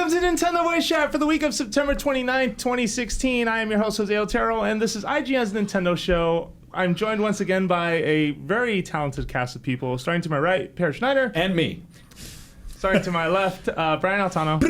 Welcome to Nintendo Voice Chat for the week of September 29th, 2016. I am your host, Jose Otero, and this is IGN's Nintendo Show. I'm joined once again by a very talented cast of people. Starting to my right, Per Schneider. And me. Starting to my left, Brian Altano.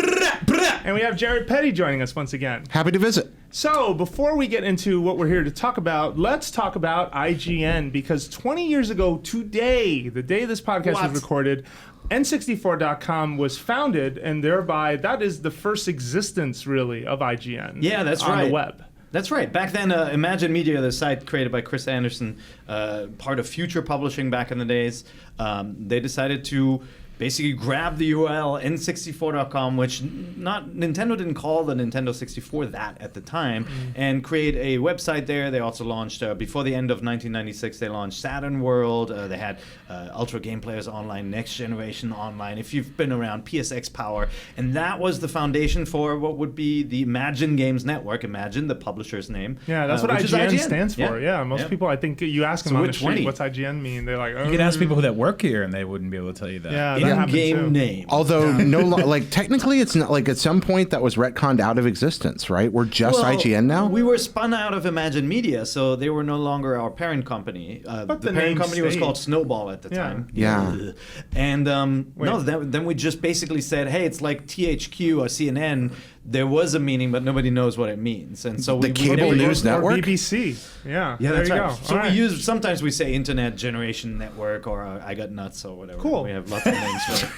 And we have Jared Petty joining us once again. Happy to visit. So, before we get into what we're here to talk about, let's talk about IGN, because 20 years ago today, the day this podcast was recorded, N64.com was founded, and thereby that is the first existence, really, of IGN. Yeah, that's on right. the web. That's right. Back then, Imagine Media, the site created by Chris Anderson, part of Future Publishing back in the days, they decided to basically grab the URL N64.com, which Nintendo didn't call the Nintendo 64 that at the time, and create a website there. They also launched, before the end of 1996, they launched Saturn World. They had Ultra Game Players Online, Next Generation Online, if you've been around, PSX Power. And that was the foundation for what would be the Imagine Games Network. Imagine, the publisher's name. Yeah, that's what IGN stands for. Yeah, most people, I think you ask them on the street, what's IGN mean? They're like, you can ask people that work here, and they wouldn't be able to tell you that. Yeah, in-game name. Although, like, technically, it's not like at some point that was retconned out of existence, right? We're just IGN now? We were spun out of Imagine Media, so they were no longer our parent company. But the parent company was called Snowball at the time. Yeah. And then we just basically said, hey, it's like THQ or CNN. There was a meaning, but nobody knows what it means. And so the cable news network? Or BBC. Yeah, there that's you right. Go. So sometimes we say Internet Generation Network or I Got Nuts or whatever. Cool. We have lots of names for it.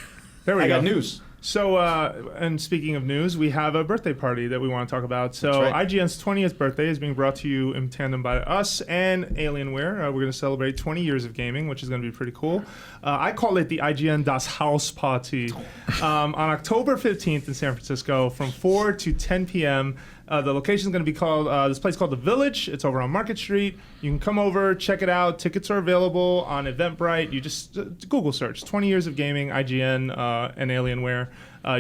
There we go. I got news. So, and speaking of news, we have a birthday party that we want to talk about. So, right. IGN's 20th birthday is being brought to you in tandem by us and Alienware. We're going to celebrate 20 years of gaming, which is going to be pretty cool. I call it the IGN Das Haus Party. On October 15th in San Francisco from 4 to 10 p.m., the location is going to be called, this place called The Village. It's over on Market Street. You can come over, check it out. Tickets are available on Eventbrite. You just Google search 20 years of gaming, IGN, and Alienware.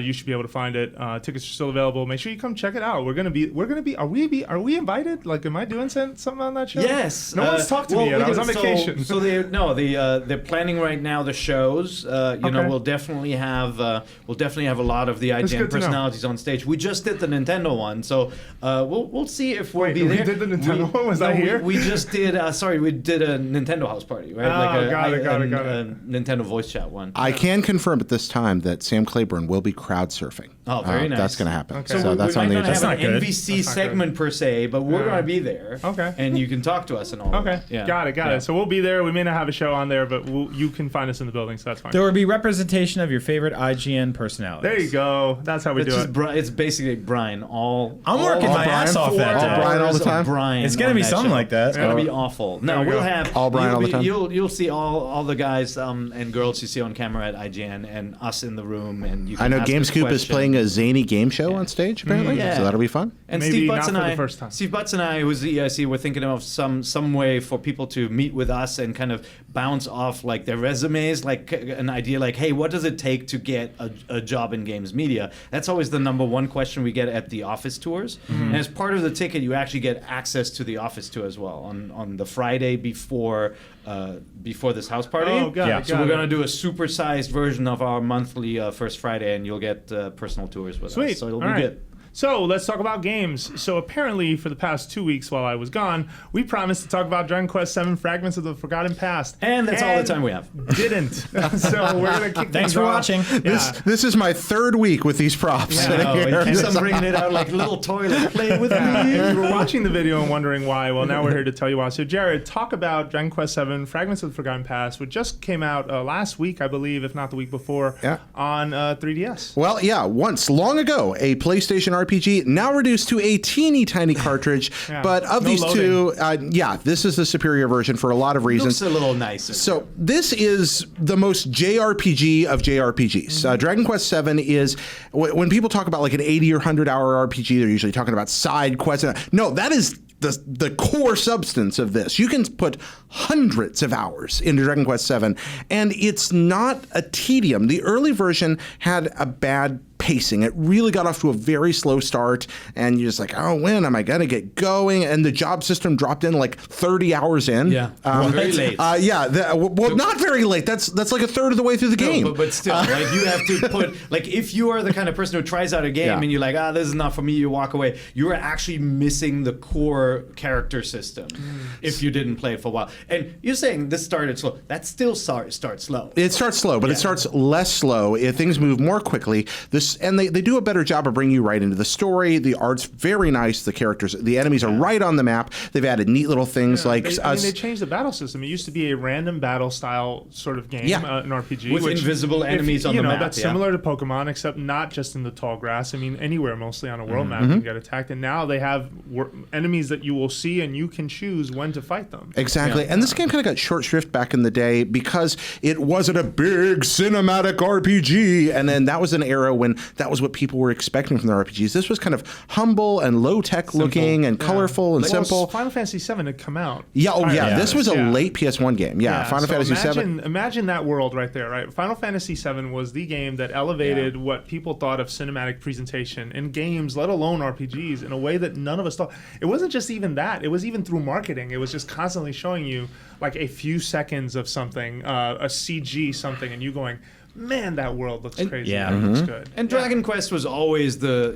You should be able to find it. Tickets are still available. Make sure you come check it out. Are we invited? Like, am I doing something on that show? Yes. No one's talked to me yet. I was on vacation. So they're planning right now the shows. We'll definitely have a lot of the IGN personalities on stage. We just did the Nintendo one, so we'll see if we'll be there. We did the Nintendo one? Was I here? We just did. We did a Nintendo house party, right? Got it. Nintendo voice chat one. I can confirm at this time that Sam Claiborne will be crowd surfing. Oh, very nice. That's going to happen. Okay. So that's on the agenda. We might not have an NVC segment per se, but we're going to be there. Okay. And you can talk to us and all. Okay. Yeah. Got it. So we'll be there. We may not have a show on there, but you can find us in the building, so that's fine. There will be representation of your favorite IGN personalities. There you go. That's how we do it. It's basically Brian. I'm working my ass off that day. All Brian all the time. Brian, it's going to be something like that. It's going to be awful. No, we'll have all Brian all the time. You'll see all the guys and girls you see on camera at IGN and us in the room, and you can I know ask GameScoop is playing a zany game show on stage, apparently. Yeah. So that'll be fun. And Maybe Steve not Butts for and the first time. Steve Butts and I, who's the EIC, we're thinking of some way for people to meet with us and kind of bounce off like their resumes, like an idea like, hey, what does it take to get a job in games media? That's always the number one question we get at the office tours. And as part of the ticket, you actually get access to the office tour as well on the Friday before this house party. Oh, got it. So we're going to do a supersized version of our monthly First Friday, and you'll get personal tours with us. So it'll be good. So let's talk about games. So apparently for the past 2 weeks while I was gone, we promised to talk about Dragon Quest VII Fragments of the Forgotten Past. And that's all the time we have. Didn't. So we're going to kick Thanks for watching. This is my third week with these props. He keeps on bringing it out like little toilet. Play with me. If you were watching the video and wondering why, well, now we're here to tell you why. So Jared, talk about Dragon Quest VII Fragments of the Forgotten Past, which just came out last week, I believe, if not the week before, on 3DS. Well, once long ago, a PlayStation RPG, now reduced to a teeny tiny cartridge. But of these two, this is the superior version for a lot of reasons. Looks a little nicer. So this is the most JRPG of JRPGs. Dragon Quest VII is, when people talk about like an 80 or 100 hour RPG, they're usually talking about side quests. No, that is the core substance of this. You can put hundreds of hours into Dragon Quest VII, and it's not a tedium. The early version had a bad pacing. It really got off to a very slow start, and you're just like, oh, when am I going to get going? And the job system dropped in like 30 hours in. Yeah, very late. Well, not very late. That's like a third of the way through the game. But still, like you have to put, like if you are the kind of person who tries out a game and you're like, this is not for me, you walk away, you are actually missing the core character system if you didn't play it for a while. And you're saying this started slow. That still starts slow. It starts slow, but it starts less slow. Things move more quickly. And they do a better job of bringing you right into the story. The art's very nice. The characters, the enemies are right on the map. They've added neat little things like... they changed the battle system. It used to be a random battle style sort of game, an RPG. With invisible enemies on the map. That's similar to Pokemon, except not just in the tall grass. I mean, anywhere mostly on a world map you can get attacked. And now they have enemies that you will see, and you can choose when to fight them. Exactly. And this game kind of got short shrift back in the day because it wasn't a big cinematic RPG. And then that was an era when that was what people were expecting from their RPGs. This was kind of humble and low-tech looking and colorful and simple. Final Fantasy VII had come out. This was a late PS1 game. Final Fantasy VII. Imagine that world right there, right? Final Fantasy VII was the game that elevated what people thought of cinematic presentation in games, let alone RPGs, in a way that none of us thought. It wasn't just even that. It was even through marketing. It was just constantly showing you like a few seconds of something, a CG something, and you going, man, that world looks crazy. Yeah, it looks good. And Dragon Quest was always the,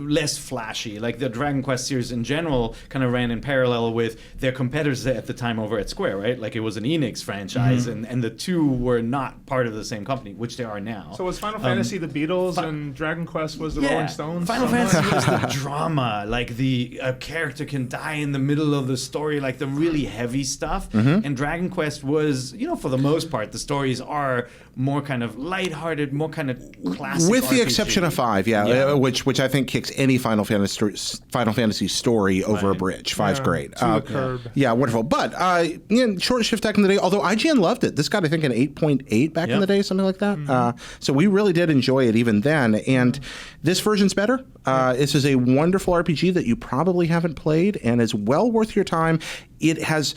less flashy. Like the Dragon Quest series in general kind of ran in parallel with their competitors at the time over at Square, right? Like it was an Enix franchise, and the two were not part of the same company, which they are now. So was Final Fantasy the Beatles and Dragon Quest was the Rolling Stones? Final Fantasy was the drama. Like a character can die in the middle of the story, like the really heavy stuff. And Dragon Quest was, for the most part, the stories are more kind of lighthearted, more kind of classic. With the RPG. exception of 5, which I think kicks any Final Fantasy story over a bridge. 5's great. To the curb. Yeah, wonderful. But short shift back in the day, although IGN loved it. This got, I think, an 8.8 back in the day, something like that. So we really did enjoy it even then. And this version's better. This is a wonderful RPG that you probably haven't played and is well worth your time. It's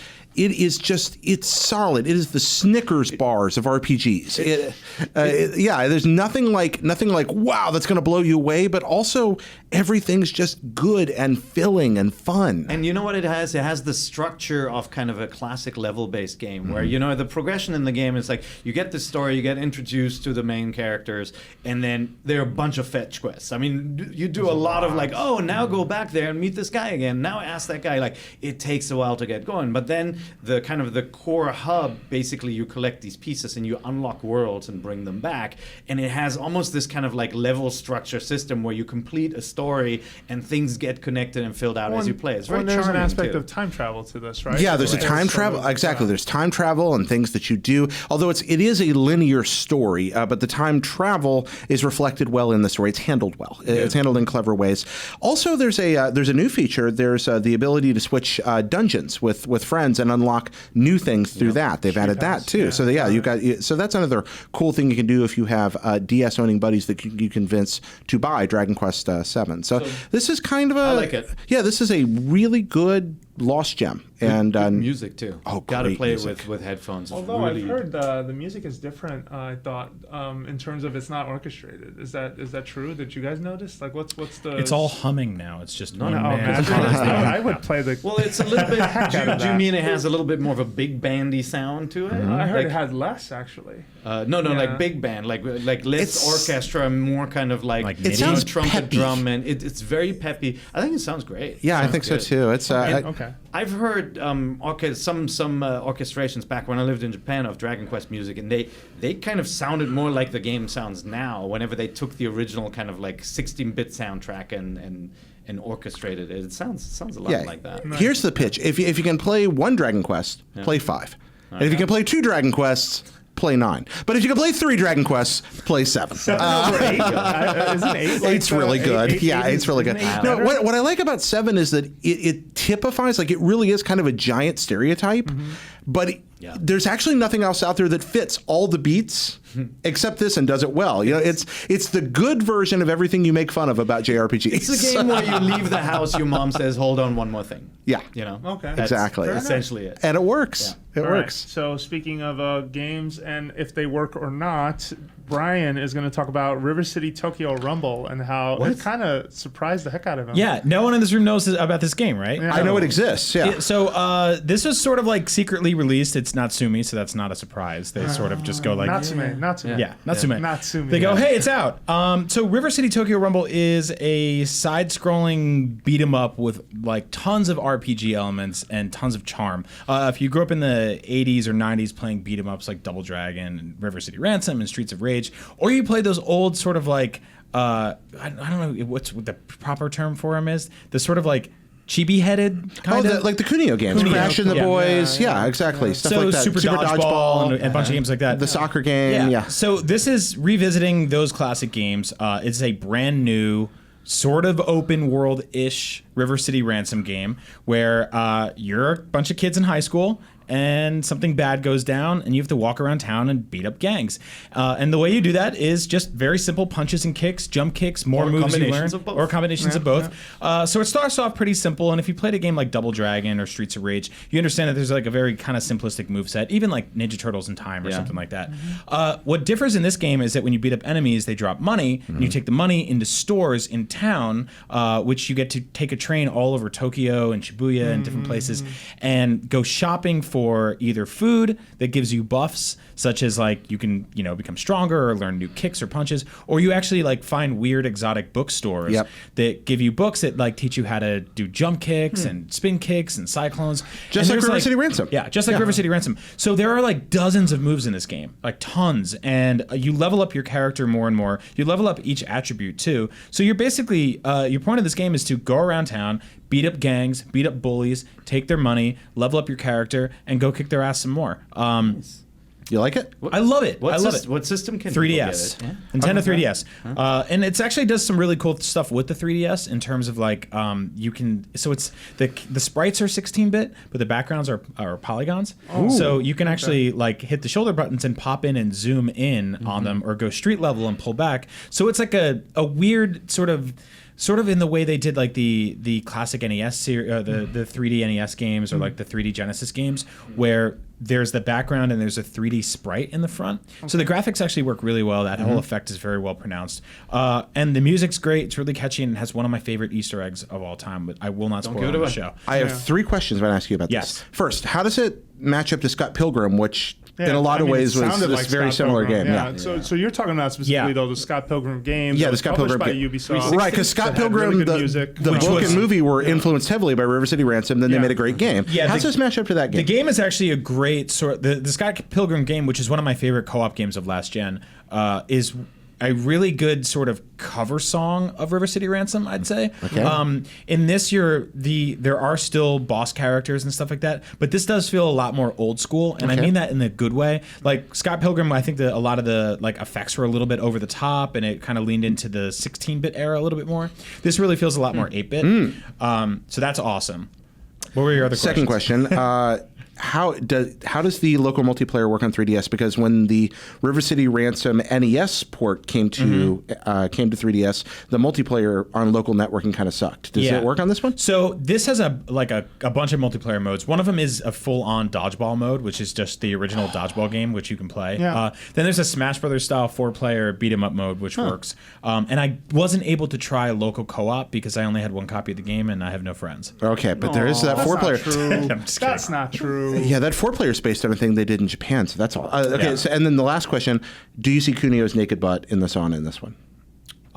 solid. It is the Snickers bars of RPGs. There's nothing like wow, that's going to blow you away, but also everything's just good and filling and fun. And you know what it has? It has the structure of kind of a classic level-based game where, the progression in the game is like you get the story, you get introduced to the main characters, and then there are a bunch of fetch quests. I mean, you do a lot of like, oh, now go back there and meet this guy again. Now ask that guy. Like, it takes a while to get going. But then the kind of the core hub, basically you collect these pieces and you unlock worlds and bring them back. And it has almost this kind of like level structure system where you complete a story and things get connected and filled out as you play. It's very charming. There's an aspect of time travel to this, right? Yeah, there's a time travel. Exactly. There's time travel and things that you do. Although it is a linear story, but the time travel is reflected well in the story. It's handled well. It's handled in clever ways. Also, there's a new feature. There's the ability to switch dungeons with friends and unlock new things through that. They've added that too. So so that's another cool thing you can do if you have DS owning buddies that you convince to buy Dragon Quest VII. So this is kind of I like it. Yeah, this is a really good lost gem. And good music too. Oh, gotta play music. it with headphones. Although I've heard the music is different, I thought, in terms of it's not orchestrated. Is that true? Did you guys notice? Like, what's the? It's all humming now. It's just I would play the. Well, it's a little bit. Do you mean it has a little bit more of a big bandy sound to it? I heard it had less actually. No, like big band, like less orchestra, more kind of like it sounds trumpet, peppy. drum, and it's very peppy. I think it sounds great. Yeah, I think so too. It's okay. I've heard some orchestrations back when I lived in Japan of Dragon Quest music, and they kind of sounded more like the game sounds now. Whenever they took the original kind of like 16-bit soundtrack and orchestrated it, it sounds a lot like that. Here's the pitch: if you can play one Dragon Quest, play 5. And if you can play 2 Dragon Quests, play 9. But if you can play 3 Dragon Quests, play 7. 7 over 8? Isn't 8? 8's really good. 8's really good. No, what I like about 7 is that it typifies, like it really is kind of a giant stereotype, but there's actually nothing else out there that fits all the beats except this and does it well. It's the good version of everything you make fun of about JRPGs. It's the game where you leave the house, your mom says, "Hold on, one more thing." Yeah. Okay. That's exactly. essentially it. And it works. Yeah. It works. Right. So speaking of games and if they work or not, Brian is going to talk about River City Tokyo Rumble and how it kind of surprised the heck out of him. Yeah, no one in this room knows about this game, right? Yeah. I know it exists. Yeah. So this was sort of like secretly released. It's Natsumi, so that's not a surprise. They sort of just go like Natsume. Yeah, Natsume. Natsume. They go, hey, it's out. So River City Tokyo Rumble is a side-scrolling beat 'em up with like tons of RPG elements and tons of charm. If you grew up in the 80s or 90s playing beat 'em ups like Double Dragon and River City Ransom and Streets of Rage, or you played those old sort of like I don't know what the proper term for them is, the sort of like chibi-headed kind of like the Kunio games, Kunio. Crash and the Yeah. Boys, yeah, exactly, stuff so like that. Super Dodgeball and a bunch of games like that. The soccer game, yeah. So this is revisiting those classic games. It's a brand new, sort of open world-ish River City Ransom game where you're a bunch of kids in high school and something bad goes down and you have to walk around town and beat up gangs. And the way you do that is just very simple punches and kicks, jump kicks, more moves you learn, or combinations of both. So it starts off pretty simple, and if you played a game like Double Dragon or Streets of Rage, you understand that there's like a very kind of simplistic moveset, even like Ninja Turtles in Time or something like that. What differs in this game is that when you beat up enemies, they drop money, and you take the money into stores in town, which you get to take a train all over Tokyo and Shibuya and different places, and go shopping for either food that gives you buffs, such as like you can, become stronger or learn new kicks or punches, or you actually like find weird exotic bookstores that give you books that like teach you how to do jump kicks and spin kicks and cyclones. Just like River City Ransom. Yeah, just like River City Ransom. So there are like dozens of moves in this game, like tons, and you level up your character more and more. You level up each attribute too. So you're basically, your point of this game is to go around town, beat up gangs, beat up bullies, take their money, level up your character, and go kick their ass some more. You like it? I love it. I love it. What system can 3DS. people get it? Nintendo 3DS. And it actually does some really cool stuff with the 3DS in terms of like you can, so it's the sprites are 16-bit, but the backgrounds are polygons. So you can actually like hit the shoulder buttons and pop in and zoom in on them, or go street level and pull back. So it's like a weird sort of in the way they did like the classic NES series, the 3D NES games, or like the 3D Genesis games, where there's the background and there's a 3D sprite in the front. So the graphics actually work really well. That whole effect is very well pronounced. And the music's great. It's really catchy and has one of my favorite Easter eggs of all time, but I will not spoil it on the show. I have 3 questions I want to ask you about Yes. this. First, how does it match up to Scott Pilgrim, which in a lot of ways was this like very Scott similar Pilgrim. game? So you're talking about specifically though the Scott Pilgrim game. Yeah, the Scott Pilgrim by game. Ubisoft. Right, because Scott that had Pilgrim, really good the music. book and movie were influenced heavily by River City Ransom. Then they made a great game. Yeah, how does this match up to that game? The game is actually a great sort. The Scott Pilgrim game, which is one of my favorite co-op games of last gen, is a really good sort of cover song of River City Ransom, I'd say. Okay. In this, there are still boss characters and stuff like that, but this does feel a lot more old school, and I mean that in a good way. Like Scott Pilgrim, I think a lot of the like effects were a little bit over the top, and it kind of leaned into the 16-bit era a little bit more. This really feels a lot more 8-bit. So that's awesome. What were your other Second questions? question. How does the local multiplayer work on 3DS? Because when the River City Ransom NES port came to 3DS, the multiplayer on local networking kind of sucked. Does it work on this one? So this has a bunch of multiplayer modes. One of them is a full-on dodgeball mode, which is just the original dodgeball game, which you can play. Yeah. Then there's a Smash Brothers style 4-player beat 'em up mode, which works. And I wasn't able to try local co-op because I only had one copy of the game and I have no friends. Okay, but there is that 4-player. That's not true. Yeah, that 4-player is based on a thing they did in Japan, so that's all. Okay, so, and then the last question, do you see Kunio's naked butt in the sauna in this one?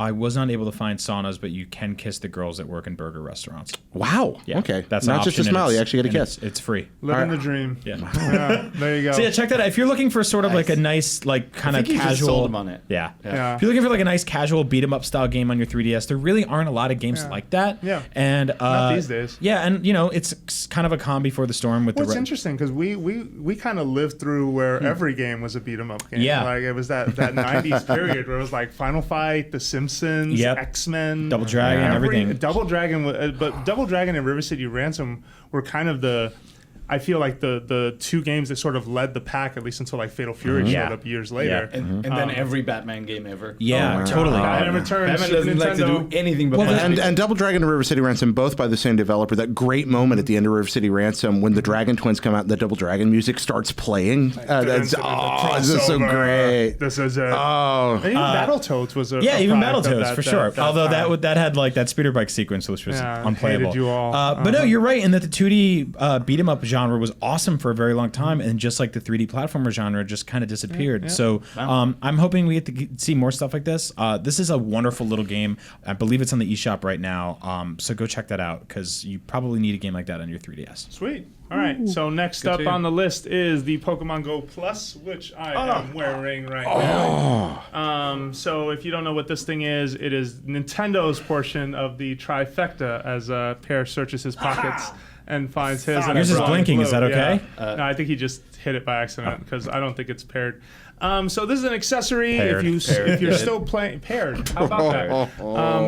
I was not able to find saunas, but you can kiss the girls that work in burger restaurants. Wow. Yeah, Okay. that's not an just a option, smile. and You actually get a kiss. It's free. Living the dream. Yeah. Yeah, there you go. So yeah, check that out. If you're looking for sort of like a nice, like kind of think you just casual, sold them on it. Yeah. Yeah. If you're looking for like a nice casual beat 'em up style game on your 3DS, there really aren't a lot of games like that. Yeah. And Not these days. Yeah, and it's kind of a calm before the storm with Well, it's the. interesting because we kind of lived through where every game was a beat 'em up game. Yeah. Like it was that 90s period where it was like Final Fight, The Simpsons, Yep. X-Men, Double Dragon, everything. Double Dragon, but Double Dragon and River City Ransom were kind of the I feel like the two games that sort of led the pack, at least until like Fatal Fury showed Yeah. up years later. And then every Batman game ever. Yeah, totally. Batman Returns, Batman Super doesn't like to Nintendo. do anything but And Double Dragon and River City Ransom, both by the same developer. That great moment at the end of River City Ransom when the Dragon Twins come out and the Double Dragon music starts playing. This is so Crossover. great. This is it. Oh, And even Battletoads was a Yeah, even product of Battletoads for sure. Although time. that had like that speeder bike sequence, which was Yeah, unplayable. hated you all. But no, you're right in that the 2D beat 'em up genre was awesome for a very long time, and just like the 3D platformer genre just kind of disappeared. Yeah. So I'm hoping we get to see more stuff like this. This is a wonderful little game. I believe it's on the eShop right now. So go check that out because you probably need a game like that on your 3DS. Sweet. All right. So next Good up to hear. on the list is the Pokemon Go Plus, which I am wearing right now. So if you don't know what this thing is, it is Nintendo's portion of the trifecta as Pear searches his pockets and finds his. and Yours is everyone's blinking. Is blue. that okay? Yeah. No, I think he just hit it by accident because I don't think it's paired. So this is an accessory. Paired. If you're still playing paired, how about that?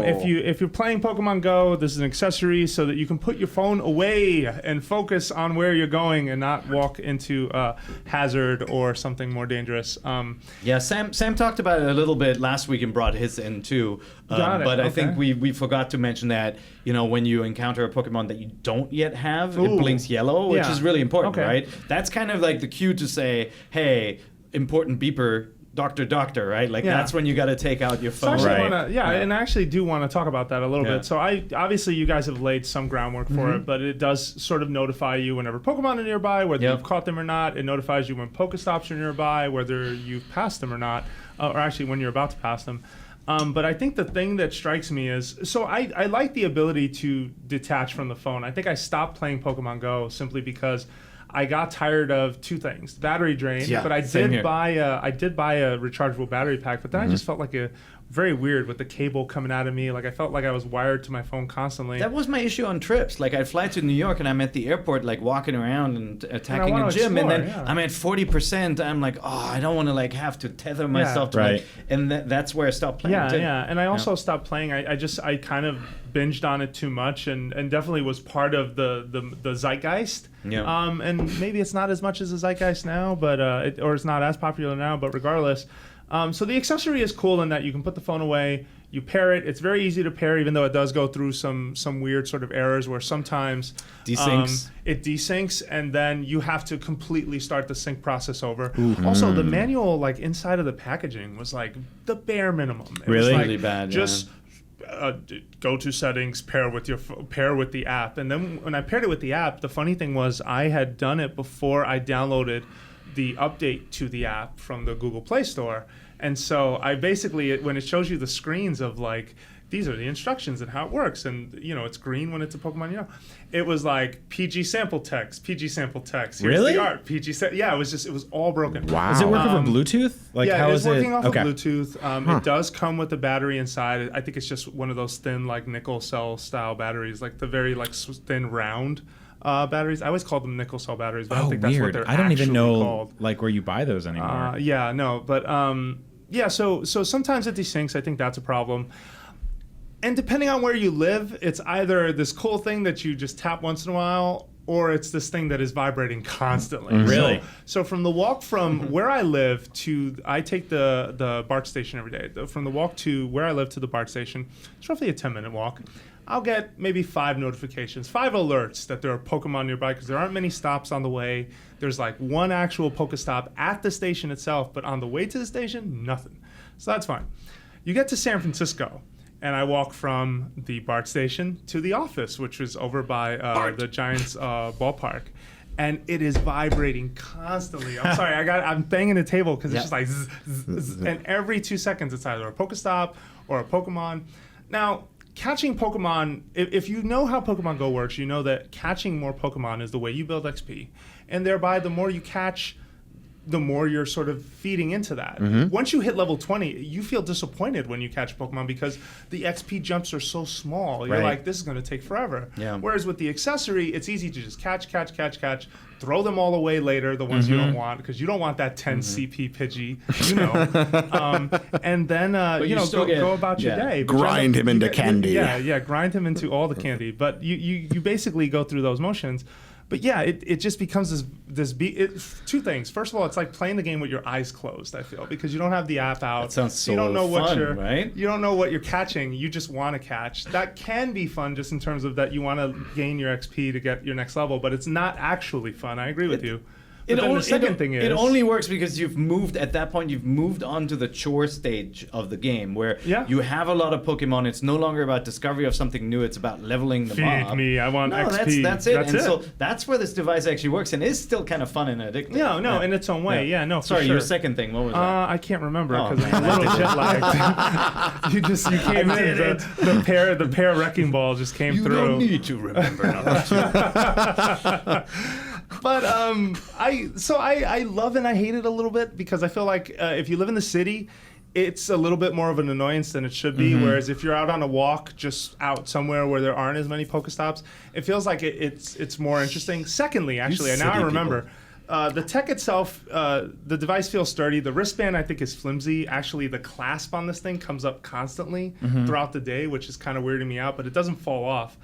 If you're playing Pokemon Go, this is an accessory so that you can put your phone away and focus on where you're going and not walk into a hazard or something more dangerous. Yeah, Sam talked about it a little bit last week and brought his in too. Got it, But I okay. think we forgot to mention that, when you encounter a Pokemon that you don't yet have, it blinks yellow, which Yeah. is really important, Okay. right? That's kind of like the cue to say, hey, important beeper, doctor, right? Like Yeah. that's when you got to take out your So phone. I actually Right. and I actually do want to talk about that a little Yeah. bit. So obviously you guys have laid some groundwork for it, but it does sort of notify you whenever Pokemon are nearby, whether Yep. you've caught them or not. It notifies you when Pokestops are nearby, whether you've passed them or not, or actually when you're about to pass them. But I think the thing that strikes me is, so I like the ability to detach from the phone. I think I stopped playing Pokemon Go simply because I got tired of two things: battery drain. Yeah, but I same did here. buy a rechargeable battery pack. But then I just felt like very weird with the cable coming out of me. Like I felt like I was wired to my phone constantly. That was my issue on trips. Like I'd fly to New York and I'm at the airport, like walking around and attacking wanna a gym, explore, and then yeah. I'm at 40%. I'm like, I don't want to like have to tether myself to Right. and that's where I stopped playing. Yeah, too. yeah. And I also stopped playing. I kind of binged on it too much and definitely was part of the zeitgeist. Yeah. And maybe it's not as much as the zeitgeist now, but or it's not as popular now, but regardless. So the accessory is cool in that you can put the phone away, you pair it. It's very easy to pair, even though it does go through some weird sort of errors where sometimes Desyncs. it desyncs, and then you have to completely start the sync process over. Also, the manual, like inside of the packaging, was like the bare minimum. It was Really? like, Really bad, Just go to settings, pair with the app, and then when I paired it with the app, the funny thing was I had done it before I downloaded the update to the app from the Google Play Store. And so I basically, when it shows you the screens of like, these are the instructions and how it works, and it's green when it's a Pokemon, it was like PG sample text, here's Really? the art, yeah, it was all broken. wow. Does it work over Bluetooth? Like Yeah, how it is is it? working off Okay. of Bluetooth. It does come with a battery inside. I think it's just one of those thin, like nickel cell style batteries, like the very like thin round batteries. I always call them nickel cell batteries, but I don't think that's what Weird. they're I don't even actually know called. like where you buy those anymore. Yeah, no, but yeah. So sometimes it desyncs. I think that's a problem. And depending on where you live, it's either this cool thing that you just tap once in a while, or it's this thing that is vibrating constantly. Really? So from the walk from where I live to, I take the BART station every day. From the walk to where I live to the BART station, it's roughly a 10-minute walk. I'll get maybe 5 notifications, 5 alerts that there are Pokemon nearby because there aren't many stops on the way. There's like one actual Pokestop at the station itself, but on the way to the station, nothing. So that's fine. You get to San Francisco, and I walk from the BART station to the office, which is over by the Giants ballpark. And it is vibrating constantly. I'm sorry, I'm banging the table because it's just like zzz, zzz, zzz. And every 2 seconds it's either a Pokestop or a Pokemon. Now, catching Pokemon, if you know how Pokemon Go works, you know that catching more Pokemon is the way you build XP. And thereby, the more you catch, the more you're sort of feeding into that. Once you hit level 20, you feel disappointed when you catch Pokemon because the XP jumps are so small. You're Right. like, this is going to take forever. Yeah. Whereas with the accessory, it's easy to just catch, throw them all away later, the ones you don't want, because you don't want that 10 CP Pidgey, and then, you still go about your day. But Grind him into candy. Yeah, grind him into all the candy. But you basically go through those motions. But yeah, it just becomes two things. First of all, it's like playing the game with your eyes closed, I feel, because you don't have the app out. That sounds so you don't know fun, right? You don't know what you're catching. You just want to catch. That can be fun just in terms of that you want to gain your XP to get your next level, but it's not actually fun. I agree with you. But then the second thing is... It only works because you've moved on to the chore stage of the game where you have a lot of Pokemon. It's no longer about discovery of something new. It's about leveling them up. Feed me, I want XP. That's it. So that's where this device actually works and is still kind of fun and addictive. No, in its own way. Yeah, no, Sorry, for sure. your second thing, what was that? I can't remember because I'm a little jet lagged. you came in. The pair wrecking ball just came through. You don't need to remember number 2. But I love and I hate it a little bit because I feel like if you live in the city, it's a little bit more of an annoyance than it should be. Whereas if you're out on a walk, just out somewhere where there aren't as many Pokestops, it feels like it's more interesting. Secondly, actually, now I remember. The tech itself, the device feels sturdy. The wristband, I think, is flimsy. Actually, the clasp on this thing comes up constantly throughout the day, which is kind of weirding me out, but it doesn't fall off.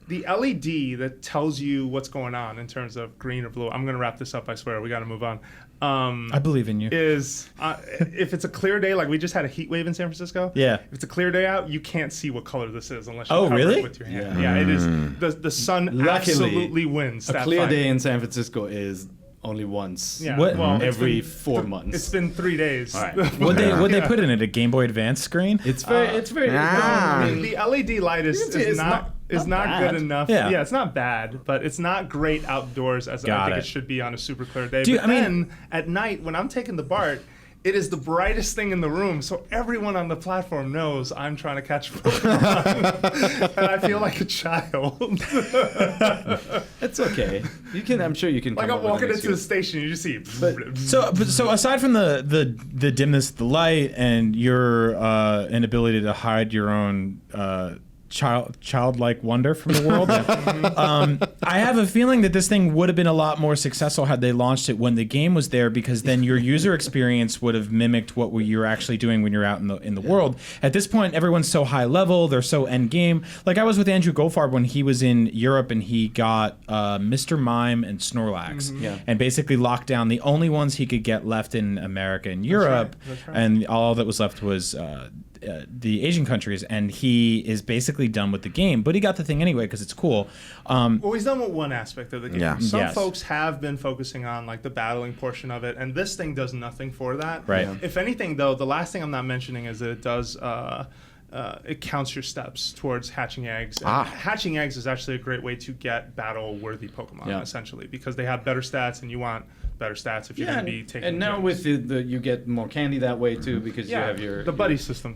The LED that tells you what's going on in terms of green or blue. I'm going to wrap this up, I swear. We got to move on. I believe in you. Is if it's a clear day, like we just had a heat wave in San Francisco. Yeah. If it's a clear day out, you can't see what color this is unless you cover really? it with your hand. Yeah, it is. The sun Luckily, absolutely wins. A that clear fight. day in San Francisco is only once. Yeah. What? Well, every 4 months. It's been 3 days. All right. What they put in it? A Game Boy Advance screen? It's very. I mean, the LED light is not bad. good enough. Yeah. It's not bad, but it's not great outdoors as I think it should be on a super clear day. Dude, but then at night when I'm taking the BART, it is the brightest thing in the room, so everyone on the platform knows I'm trying to catch Pokemon, and I feel like a child. It's okay. I'm sure you can. Like I'm walking into the station, you just see. So aside from the dimness of the light and your inability to hide your own childlike wonder from the world, I have a feeling that this thing would have been a lot more successful had they launched it when the game was there, because then your user experience would have mimicked what you're actually doing when you're out in the world. At this point, everyone's so high level, they're so end game. Like I was with Andrew Goldfarb when he was in Europe and he got Mr. Mime and Snorlax, and basically locked down the only ones he could get left in America and Europe. That's right. And all that was left was the Asian countries, and he is basically done with the game, but he got the thing anyway because it's cool. Well, he's done with one aspect of the game. Yeah. Some folks have been focusing on like the battling portion of it, and this thing does nothing for that. Right. If anything, though, the last thing I'm not mentioning is that it does it counts your steps towards hatching eggs. And hatching eggs is actually a great way to get battle-worthy Pokemon, essentially, because they have better stats, and you want better stats if you're going to be taking. And now with the you get more candy that way too, because you have the buddy system.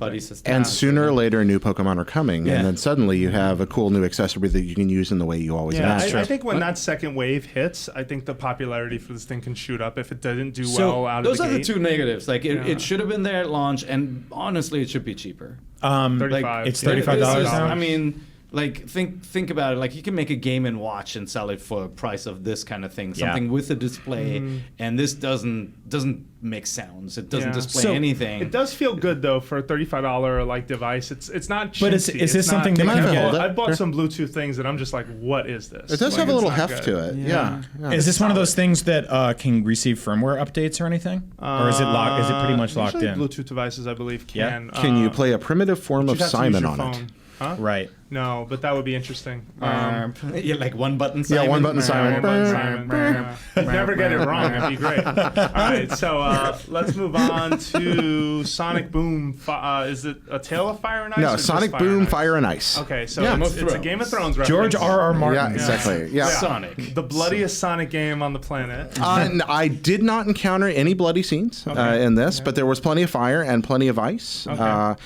And sooner or later, new Pokemon are coming, and then suddenly you have a cool new accessory that you can use in the way you always have. I think when that second wave hits, I think the popularity for this thing can shoot up if it didn't do well out of the gate. Those are the two negatives. Like it should have been there at launch, and honestly, it should be cheaper. It's $35 now. I mean, like think about it. Like you can make a Game & Watch and sell it for a price of this kind of thing, something with a display, and this doesn't make sounds. It doesn't display anything. It does feel good though for a $35 like device. It's not chintzy. But is this something that can get? I bought some Bluetooth things that I'm just like, what is this? It does have a little heft to it. Yeah. Is this one of those things that can receive firmware updates or anything, or is it locked? Is it pretty much locked in? Bluetooth devices, I believe, can. Can you play a primitive form of Simon on it? Huh? Right. No, but that would be interesting. Like one button Simon. Yeah, one button Simon. You'd never get it wrong. It'd be great. All right, so let's move on to Sonic Boom. Is it A Tale of Fire and Ice? No, Sonic Boom, Fire and Ice. Okay, so it's a Game of Thrones reference. George R.R. Martin. Yeah, exactly. Yeah. Sonic. The bloodiest Sonic game on the planet. I did not encounter any bloody scenes in this, but there was plenty of fire and plenty of ice. But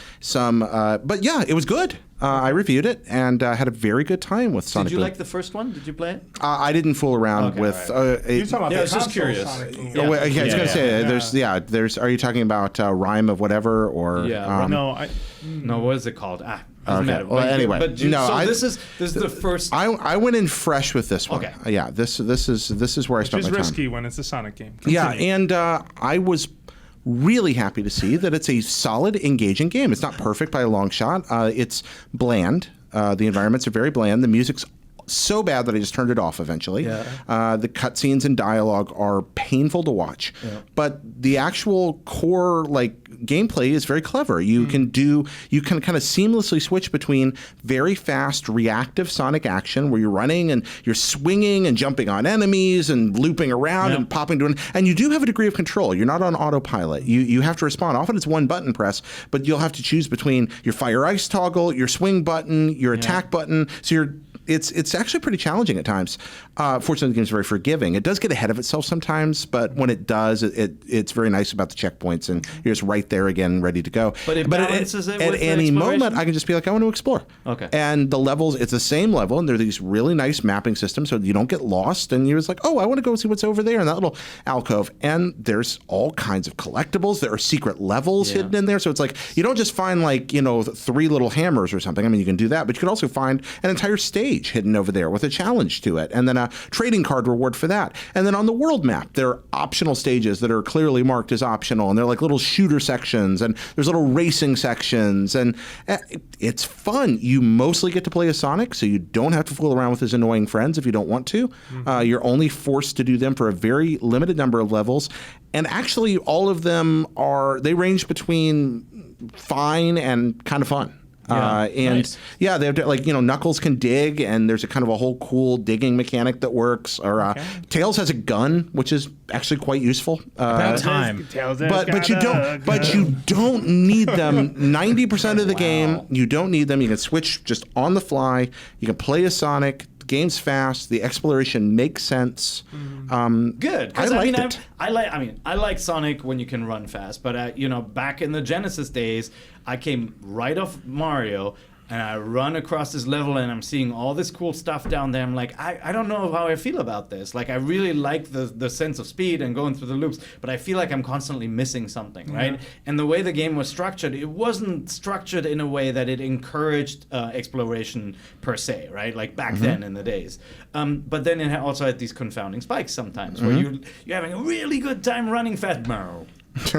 yeah, it was good. I reviewed it and had a very good time with Sonic Boom. Did you like the first one? Did you play it? I didn't fool around with. You're talking about I was just console curious. Sonic Boom. I was going to say, there's. Are you talking about Rhyme of Whatever or? No, what is it called? Doesn't matter. Well, anyway, this is the first. I went in fresh with this one. Okay. Yeah, this is where I spent my time. Which is risky when it's a Sonic game. Yeah, and I was really happy to see that it's a solid, engaging game. It's not perfect by a long shot. It's bland. The environments are very bland. The music's so bad that I just turned it off eventually. The cutscenes and dialogue are painful to watch, but the actual core gameplay is very clever. You can kind of seamlessly switch between very fast reactive Sonic action where you're running and you're swinging and jumping on enemies and looping around and popping to and you do have a degree of control. You're not on autopilot. You have to respond. Often it's one button press, but you'll have to choose between your fire ice toggle, your swing button, your attack button. So it's actually pretty challenging at times. Fortunately, the game's very forgiving. It does get ahead of itself sometimes, but when it does, it's very nice about the checkpoints, and you're just right there again, ready to go. But it balances it with at any moment, I can just be like, I want to explore. Okay. And the levels, it's the same level, and there are these really nice mapping systems, so you don't get lost, and you're just like, oh, I want to go see what's over there in that little alcove. And there's all kinds of collectibles. There are secret levels hidden in there, so it's like you don't just find 3 little hammers or something. I mean, you can do that, but you can also find an entire stage hidden over there with a challenge to it, and then a trading card reward for that. And then on the world map, there are optional stages that are clearly marked as optional, and they're like little shooter sections, and there's little racing sections, and it's fun. You mostly get to play as Sonic, so you don't have to fool around with his annoying friends if you don't want to. You're only forced to do them for a very limited number of levels, and actually all of them they range between fine and kind of fun. They have to, Knuckles can dig, and there's a kind of a whole cool digging mechanic that works. Or Tails has a gun, which is actually quite useful. About time. But you don't need them. 90% of the game, you don't need them. You can switch just on the fly. You can play as Sonic. The game's fast. The exploration makes sense. Good. I liked it. I like Sonic when you can run fast, but back in the Genesis days, I came right off Mario, and I run across this level, and I'm seeing all this cool stuff down there. I'm like, I don't know how I feel about this. I really like the sense of speed and going through the loops, but I feel like I'm constantly missing something, right? And the way the game was structured, it wasn't structured in a way that it encouraged exploration per se, right? Like back then in the days. But then it also had these confounding spikes sometimes, where you're having a really good time running fast,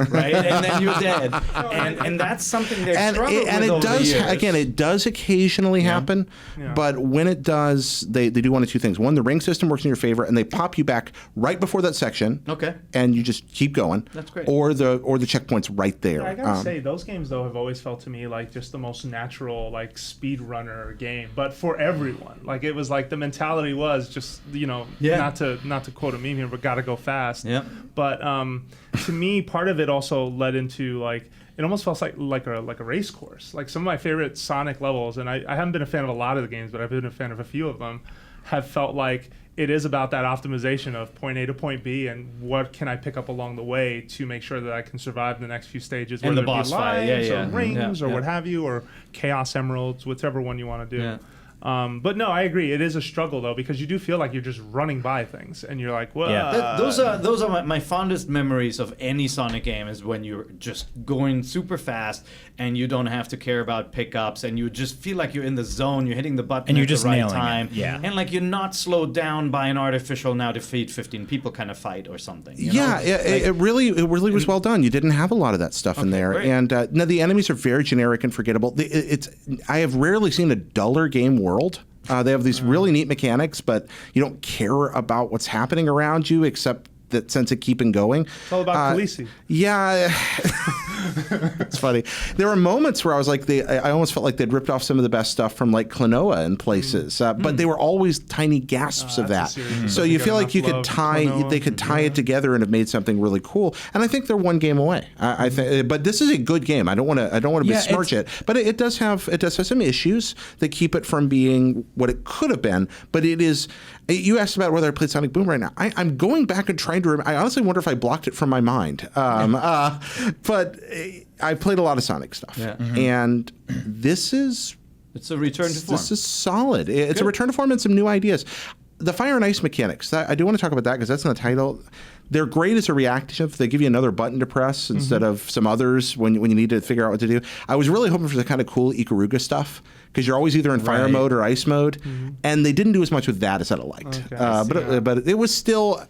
right, and then you're dead, and that's something they struggle with over the years. Again, it does occasionally happen, but when it does, they do one of two things. One, the ring system works in your favor, and they pop you back right before that section. Okay, and you just keep going. That's great. Or the checkpoint's right there. I gotta say, those games though have always felt to me like just the most natural speedrunner game, but for everyone. It was the mentality was just not to quote a meme here, but gotta go fast. Yeah. But to me, part of it also led into it almost felt like a race course. Some of my favorite Sonic levels, and I haven't been a fan of a lot of the games, but I've been a fan of a few of them, have felt like it is about that optimization of point A to point B, and what can I pick up along the way to make sure that I can survive the next few stages, and whether the boss it be lives fight, or rings or what have you, or Chaos Emeralds, whichever one you want to do. Yeah. But no, I agree. It is a struggle though, because you do feel like you're just running by things, and you're like, "Well." Yeah. Those are my fondest memories of any Sonic game, is when you're just going super fast and you don't have to care about pickups, and you just feel like you're in the zone. You're hitting the button and you're at just the right nailing time, it. Yeah. and you're not slowed down by an artificial now defeat 15 people kind of fight or something. It really was well done. You didn't have a lot of that stuff in there, great. and no, the enemies are very generic and forgettable. I have rarely seen a duller game world. They have these really neat mechanics, but you don't care about what's happening around you except that sense of keeping going. It's all about Khaleesi. Yeah. It's funny. There were moments where I was like, I almost felt like they'd ripped off some of the best stuff from Klonoa in places, but they were always tiny gasps of that. So you feel like you could tie it together and have made something really cool. And I think they're one game away. I think, but this is a good game. I don't want to besmirch it, but it does have some issues that keep it from being what it could have been. But it is. You asked about whether I played Sonic Boom right now. I'm going back and trying to remember. I honestly wonder if I blocked it from my mind. But I played a lot of Sonic stuff. Yeah. And this is... It's a return to form. This is solid. It's a return to form and some new ideas. The fire and ice mechanics, I do want to talk about that because that's in the title. They're great as a reactive. They give you another button to press instead of some others when you need to figure out what to do. I was really hoping for the kind of cool Ikaruga stuff because you're always either in fire mode or ice mode, and they didn't do as much with that as I'd have liked. Okay, but it was still...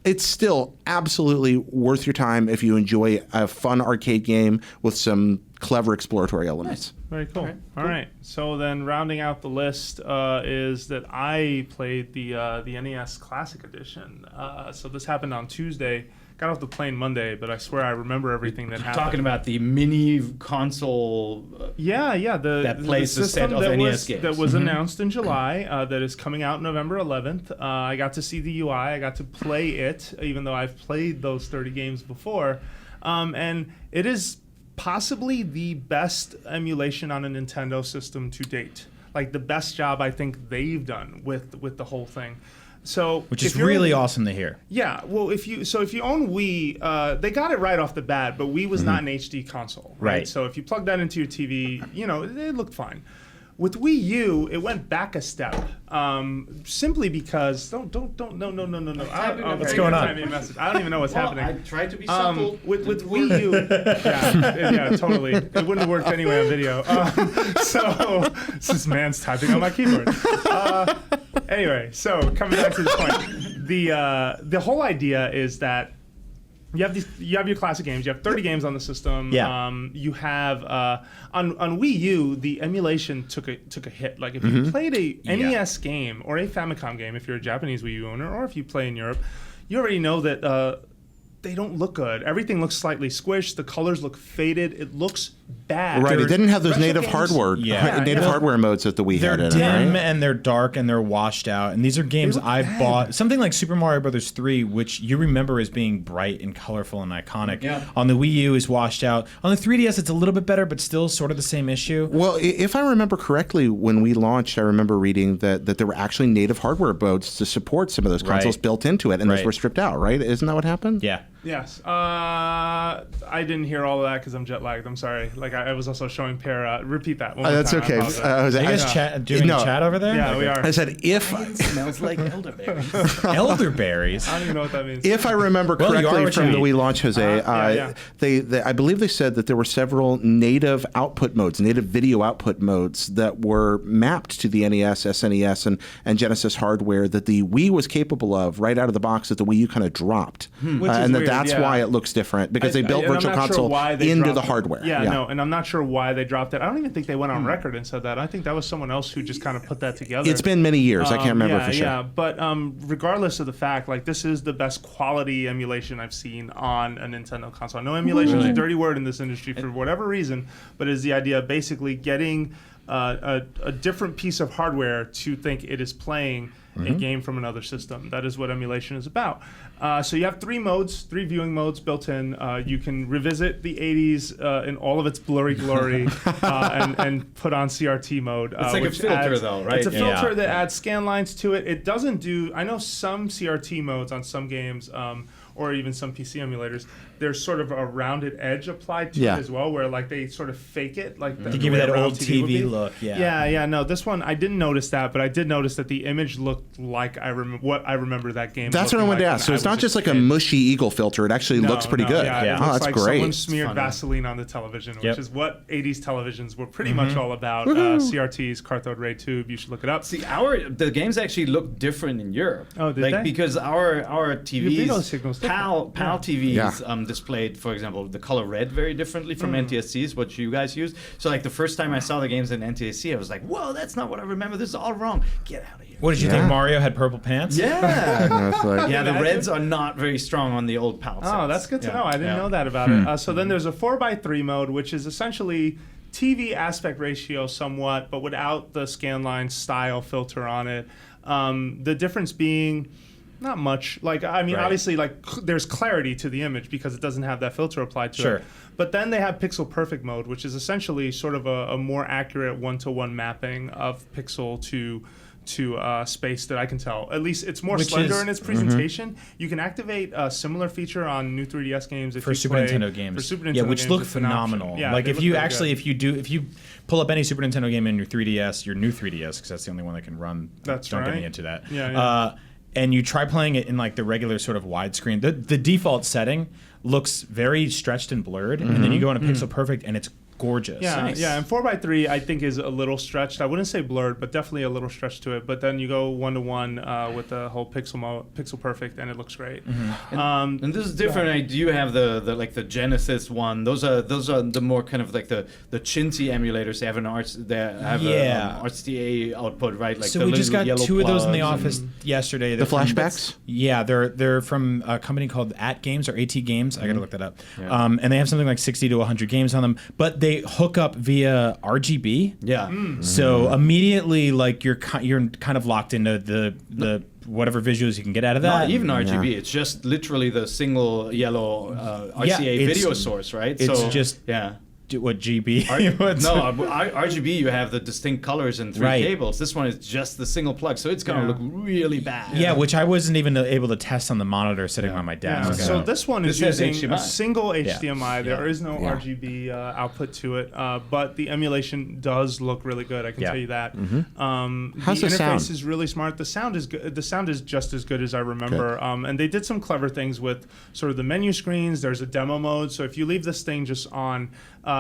it's still absolutely worth your time if you enjoy a fun arcade game with some clever exploratory elements. Very cool. All right. So then rounding out the list is that I played the NES Classic Edition. So this happened on Tuesday. Got off the plane Monday, but I swear I remember everything that happened. Talking about the mini console. That plays the set of NES games. That was announced in July. That is coming out November 11th. I got to see the UI. I got to play it, even though I've played those 30 games before, and it is possibly the best emulation on a Nintendo system to date. Like the best job I think they've done with the whole thing. So, which is really awesome to hear. Yeah, well, if you own Wii, they got it right off the bat, but Wii was not an HD console, right? So if you plug that into your TV, it looked fine. With Wii U, it went back a step, simply because no. What's going on? I don't even know what's happening. I tried to be subtle. With Wii U, yeah, totally. It wouldn't have worked anyway on video. So this man's typing on my keyboard. Anyway, so coming back to the point, the whole idea is that you have your classic games. You have 30 games on the system. Yeah. You have on Wii U, the emulation took a hit. Like if you played a NES game or a Famicom game, if you're a Japanese Wii U owner, or if you play in Europe, you already know that they don't look good. Everything looks slightly squished. The colors look faded. It looks bad. Right. It didn't have those native games. hardware modes that the Wii They're had. dim and they're dark and they're washed out. And these are games I've bought. Something like Super Mario Brothers 3, which you remember as being bright and colorful and iconic. Yeah. On the Wii U is washed out. On the 3DS, it's a little bit better, but still sort of the same issue. Well, if I remember correctly, when we launched, I remember reading that there were actually native hardware modes to support some of those consoles built into it, and those were stripped out, right? Isn't that what happened? Yeah. Yes. I didn't hear all of that because I'm jet lagged. I'm sorry. Like I was also showing Per. Repeat that one more That's time. okay. I Are you guys doing chat over there? Yeah, we are. I said if It smells like elderberries. Elderberries. I don't even know what that means. If I remember Well, you are correctly what from you the eat. Wii launch, Jose, they I believe they said that there were several native output modes, native video output modes that were mapped to the NES, SNES, and Genesis hardware that the Wii was capable of right out of the box that the Wii U kind of dropped. Which is and weird, that's why it looks different, because they built Virtual Console into the hardware. Yeah, no, and I'm not sure why they dropped it. I don't even think they went on record and said that. I think that was someone else who just kind of put that together. It's been many years. I can't remember for sure. Yeah, but regardless of the fact, like this is the best quality emulation I've seen on a Nintendo console. I know emulation is a dirty word in this industry for whatever reason, but it is the idea of basically getting a different piece of hardware to think it is playing a game from another system. That is what emulation is about. So you have three viewing modes built in. You can revisit the 80s in all of its blurry glory and put on CRT mode. It's like a filter though, right? It's a filter that adds scan lines to it. It doesn't do, I know some CRT modes on some games, or even some PC emulators, there's sort of a rounded edge applied to it as well, where like they sort of fake it, like to give you that old TV look. Yeah. No, this one I didn't notice that, but I did notice that the image looked like what I remember that game. That's what I wanted to ask. So it's not just like a mushy eagle filter; it actually looks pretty good. Yeah. Oh, that's like great. Someone smeared Vaseline on the television, which is what 80s televisions were pretty much all about. CRTs, cathode ray tube. You should look it up. See, the games actually look different in Europe. Oh, did they? Because our TVs, PAL TVs displayed, for example, the color red very differently from NTSCs, what you guys use. So like the first time I saw the games in NTSC, I was like, whoa, that's not what I remember. This is all wrong. Get out of here. What did you think? Mario had purple pants? Yeah. Like, Yeah, the reds are not very strong on the old PAL sets. Oh, that's good to know. I didn't know that about it. So then there's a 4:3 mode, which is essentially TV aspect ratio somewhat, but without the scanline style filter on it. The difference being not much. Like, I mean, obviously, like there's clarity to the image because it doesn't have that filter applied to it. But then they have pixel perfect mode, which is essentially sort of a more accurate one-to-one mapping of pixel to space that I can tell. At least it's more slender in its presentation. You can activate a similar feature on new 3DS games if For you Super play, Nintendo games. For Super Nintendo yeah, which games, look it's an option. phenomenal. Yeah, like they if look you really actually good. if you pull up any Super Nintendo game in your 3DS, your new 3DS, because that's the only one that can run. That's don't right. get me into that. Yeah. And you try playing it in like the regular sort of widescreen. The default setting looks very stretched and blurred, and then you go into Pixel Perfect, and it's gorgeous. Yeah, Nice. yeah, and 4x3 I think is a little stretched. I wouldn't say blurred, but definitely a little stretched to it. But then you go 1:1 with the whole pixel perfect, and it looks great. And this is different. Right? Do you have the Genesis one? Those are the more kind of like the chintzy emulators. They have an RCA output, right? Like So we just got 2 of those in the office yesterday. The flashbacks? Yeah, they're from a company called At Games or AT Games. I got to look that up. Yeah. And they have something like 60 to 100 games on them, but they hook up via RGB. Yeah. So immediately, like you're kind of locked into the whatever visuals you can get out of that. Not even RGB. It's just literally the single yellow RCA video source, right? It's just yeah. What GB? RGB, you have the distinct colors and 3 cables. This one is just the single plug, so it's going to look really bad. Yeah, which I wasn't even able to test on the monitor sitting on my desk. Yeah. So this one is This has using HDMI. a single HDMI. There is no RGB output to it, but the emulation does look really good. I can tell you that. How's the the interface sound? is really smart. The sound is good. The sound is just as good as I remember. And they did some clever things with sort of the menu screens. There's a demo mode, so if you leave this thing just on,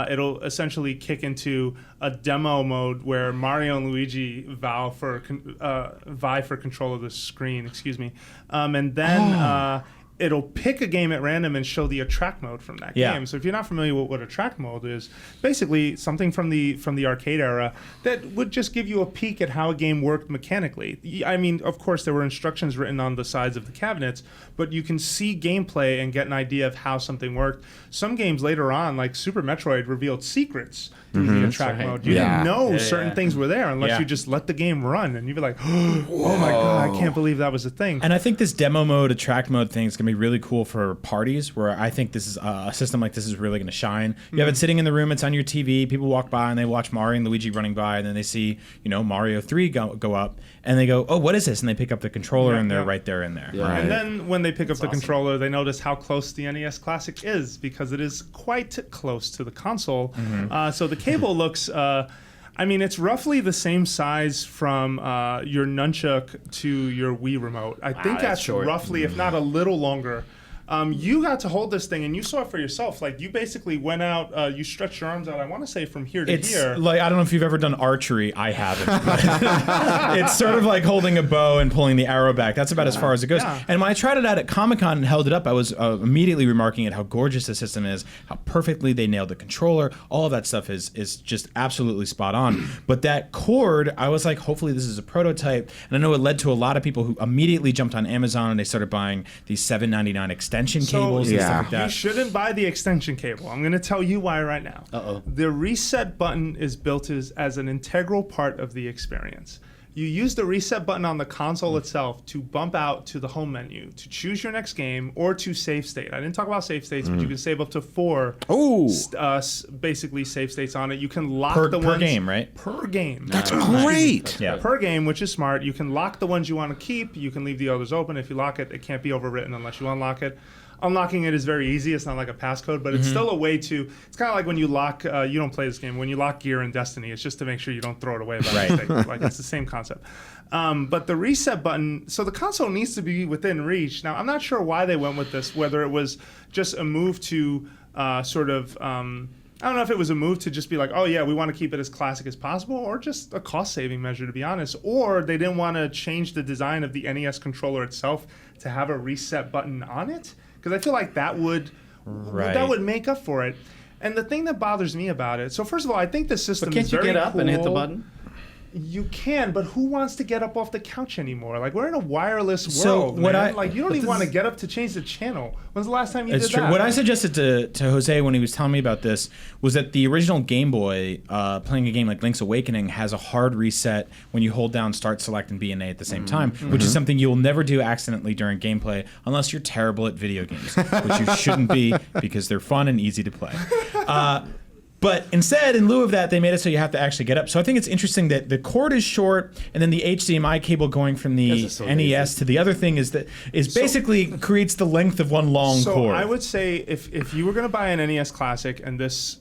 it'll essentially kick into a demo mode where Mario and Luigi vie for control of the screen. Excuse me, and then it'll pick a game at random and show the attract mode from that game. So if you're not familiar with what attract mode is, basically something from the arcade era that would just give you a peek at how a game worked mechanically. I mean, of course, there were instructions written on the sides of the cabinets, but you can see gameplay and get an idea of how something worked. Some games later on, like Super Metroid, revealed secrets through the attract mode. You didn't know certain things were there unless you just let the game run, and you'd be like, oh my God, I can't believe that was a thing. And I think this demo mode, attract mode thing is going to be really cool for parties, where I think this is a system like this is really going to shine. You have it sitting in the room, it's on your TV, people walk by and they watch Mario and Luigi running by, and then they see, Mario 3 go up, and they go, oh, what is this? And they pick up the controller and they're right there in there. Yeah. And then when they pick up the controller, they notice how close the NES Classic is, because it is quite close to the console. So the cable looks... it's roughly the same size from your nunchuck to your Wii remote. I think that's short. roughly, if not a little longer. You got to hold this thing, and you saw it for yourself. Like, you basically went out, you stretched your arms out, I want to say from here to here. Like, I don't know if you've ever done archery. I haven't. But it's sort of like holding a bow and pulling the arrow back. That's about as far as it goes. Yeah. And when I tried it out at Comic-Con and held it up, I was immediately remarking at how gorgeous the system is, how perfectly they nailed the controller. All of that stuff is just absolutely spot on. But that cord, I was like, hopefully this is a prototype. And I know it led to a lot of people who immediately jumped on Amazon and they started buying these $7.99 extensions. Cables and stuff like that. You shouldn't buy the extension cable. I'm going to tell you why right now. The reset button is built as an integral part of the experience. You use the reset button on the console itself to bump out to the home menu, to choose your next game, or to save state. I didn't talk about save states, but you can save up to 4 basically save states on it. You can lock the ones... Per game, right? Per game. That's great. Yeah. Per game, which is smart. You can lock the ones you want to keep. You can leave the others open. If you lock it, it can't be overwritten unless you unlock it. Unlocking it is very easy. It's not like a passcode, but it's still a way to... It's kind of like when you lock... you don't play this game. When you lock gear in Destiny, it's just to make sure you don't throw it away by mistake. Like, it's the same concept. But the reset button... So the console needs to be within reach. Now, I'm not sure why they went with this, whether it was just a move to sort of... I don't know if it was a move to just be like, oh yeah, we want to keep it as classic as possible, or just a cost-saving measure, to be honest. Or they didn't want to change the design of the NES controller itself to have a reset button on it. Because I feel like that would make up for it. And the thing that bothers me about it, so first of all, I think the system is very cool. Can't you get up and hit the button? You can, but who wants to get up off the couch anymore? Like, we're in a wireless world, what man. You don't even want to get up to change the channel. When's the last time you did that? What I suggested to Jose when he was telling me about this was that the original Game Boy, playing a game like Link's Awakening, has a hard reset when you hold down Start, Select, and B and A at the same time, which is something you'll never do accidentally during gameplay unless you're terrible at video games, which you shouldn't be because they're fun and easy to play. But instead, in lieu of that, they made it so you have to actually get up. So I think it's interesting that the cord is short, and then the HDMI cable going from the NES to the other thing is basically creates the length of one long cord. So I would say if you were going to buy an NES Classic and this,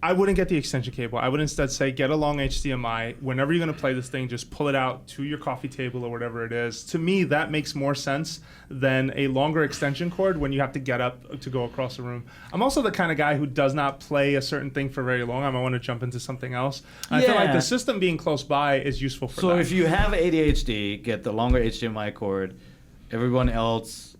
I wouldn't get the extension cable. I would instead say get a long HDMI. Whenever you're going to play this thing, just pull it out to your coffee table or whatever it is. To me, that makes more sense than a longer extension cord when you have to get up to go across the room. I'm also the kind of guy who does not play a certain thing think for very long. I might want to jump into something else. I feel like the system being close by is useful for that. So if you have ADHD, get the longer HDMI cord. Everyone else,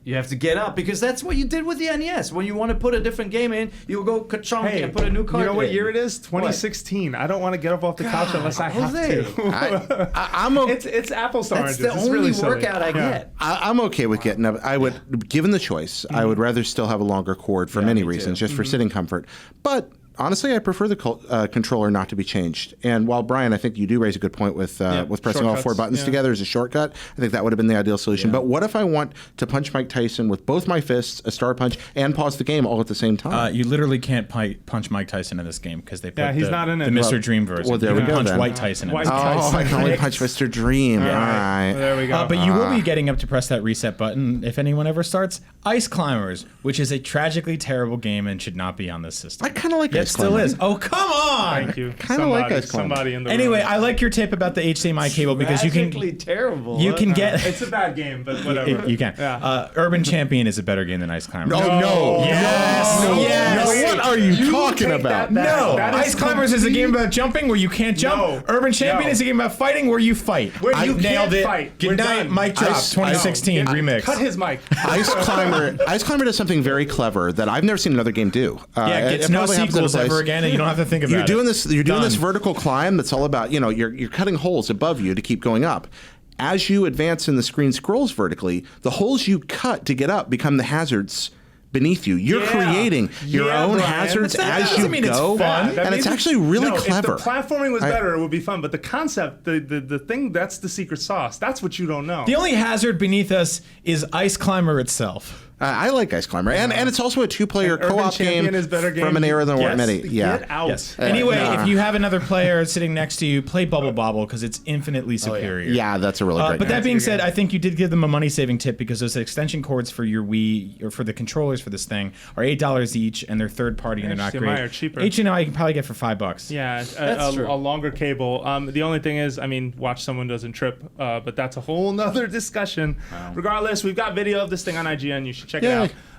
you have to get up, because that's what you did with the NES. When you want to put a different game in, you go ka-chunk and put a new card in. You know what year it is? 2016. What? I don't want to get up off the couch unless I have to. I'm it's apples to oranges. That's the only workout I get. I'm okay with getting up. I would, given the choice, I would rather still have a longer cord for many reasons, just for sitting comfort. But honestly, I prefer the controller not to be changed. And while Brian, I think you do raise a good point with pressing all 4 buttons together as a shortcut, I think that would have been the ideal solution. But what if I want to punch Mike Tyson with both my fists, a star punch, and pause the game all at the same time? You literally can't punch Mike Tyson in this game because they put he's not in it. the Mr. Dream version. Well, there you we go, punch then. White Tyson. I can only punch Mr. Dream. All right. Well, there we go. But you will be getting up to press that reset button if anyone ever starts Ice Climbers, which is a tragically terrible game and should not be on this system. I kind of like It Ice still Climber. is. Oh, come on! Thank you. Kinda like Ice Climber. Somebody in the Anyway, room. I like your tip about the HDMI cable because you Tragically can terrible. you can get It's a bad game, but whatever. you can. Yeah. Urban Champion is a better game than Ice Climber. Oh, no. Yes. No. Yes. No. What are you talking take about? that back. No, That Ice Climbers is a game about jumping where you can't jump. No. Urban Champion No. is a game about fighting where you fight. Where you nailed can't it. fight. Good We're night, done. Mic Drop, Ice- 2016 remix. Cut his mic. Ice Climber does something very clever that I've never seen another game do. Yeah, it gets no probably happens in a sequels place- ever again, and you don't have to think about You're it. doing this. You're doing this Done. vertical climb that's all about, you're cutting holes above you to keep going up. As you advance and the screen scrolls vertically, the holes you cut to get up become the hazards beneath you. You're creating your own Brian. hazards That as doesn't you mean it's go, fun. That and means it's actually really no, clever. If the platforming was better, it would be fun. But the concept, the thing, that's the secret sauce. That's what you don't know. The only hazard beneath us is Ice Climber itself. I like Ice Climber, and it's also a two-player And Urban co-op Champion game is better game. from an era that weren't Yes, many. Yeah. Get out. Yes. Anyway, nah. if you have another player sitting next to you, play Bubble Bobble because it's infinitely superior. Yeah, that's a really great But game. that being said, I think you did give them a money-saving tip because those extension cords for your Wii or for the controllers for this thing are $8 each, and they're third-party and they're not HDMI great. are cheaper. HDMI you can probably get for $5. Yeah, That's true. a longer cable. The only thing is, watch someone doesn't trip, but that's a whole nother discussion. Regardless, we've got video of this thing on IGN. You should check it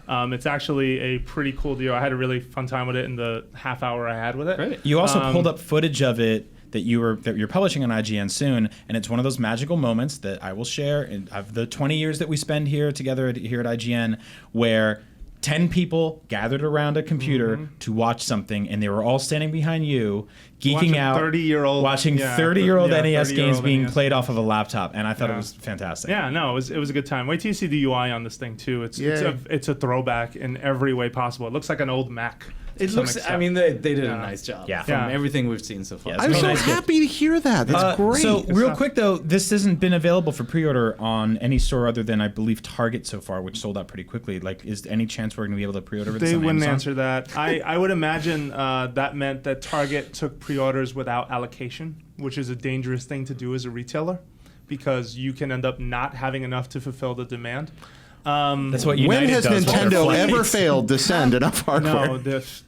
out. It's actually a pretty cool deal. I had a really fun time with it in the half hour I had with it. Great. You also pulled up footage of it that you're publishing on IGN soon, and it's one of those magical moments that I will share in of the 20 years that we spend here together here at IGN, where 10 people gathered around a computer to watch something, and they were all standing behind you, geeking Watching out, 30-year-old watching 30-year-old NES 30-year-old games being NES. played off of a laptop, and I thought it was fantastic. Yeah, no, it was a good time. Wait till you see the UI on this thing too. It's Yeah. a throwback in every way possible. It looks like an old Mac. It looks. They did a nice job. Yeah. From Yeah. everything we've seen so far. Yeah, I'm It's so really nice. happy to hear that. That's great. So real stuff. quick though, this hasn't been available for pre-order on any store other than I believe Target so far, which sold out pretty quickly. Like, is there any chance we're going to be able to pre-order this They on wouldn't Amazon? answer that. I would imagine that meant that Target took pre-orders without allocation, which is a dangerous thing to do as a retailer, because you can end up not having enough to fulfill the demand. That's what United when has does with their Nintendo ever flights. failed to send enough hardware? No, It's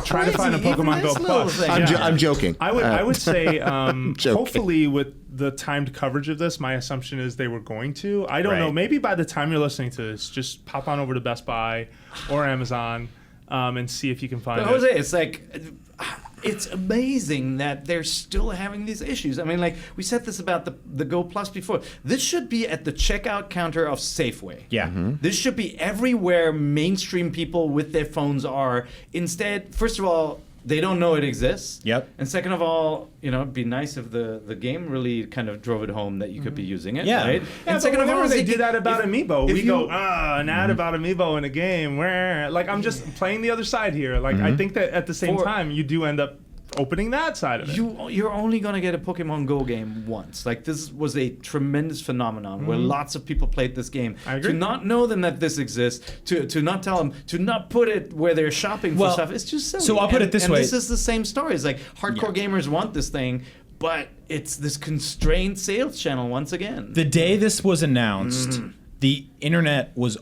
try to find a crazy, even Pokemon Go this little Plus. thing. I'm joking. I would say, joking. hopefully, with the timed coverage of this, my assumption is they were going to. I don't know. Right. Maybe by the time you're listening to this, just pop on over to Best Buy or Amazon and see if you can find But it. Jose, it's like, it's amazing that they're still having these issues. I mean, like, we said this about the Go Plus before. This should be at the checkout counter of Safeway. Yeah. This should be everywhere mainstream people with their phones are. Instead, first of all, they don't know it exists. Yep. And second of all, it'd be nice if the game really kind of drove it home that you could be using it. Yeah. Right? Yeah, And second of all, they if- do that about if- Amiibo. if We you- go, an ad about Amiibo in a game. Where, like, I'm just playing the other side here. Like, I think that at the same time, you do end up opening that side of it. You're only gonna get a Pokemon Go game once. Like, this was a tremendous phenomenon where lots of people played this game. I agree. To not know them that this exists, to not tell them, to not put it where they're shopping for Well, stuff, it's just silly. so I'll put it this way. This is the same story. It's like hardcore gamers want this thing, but it's this constrained sales channel once again. The day this was announced, the internet was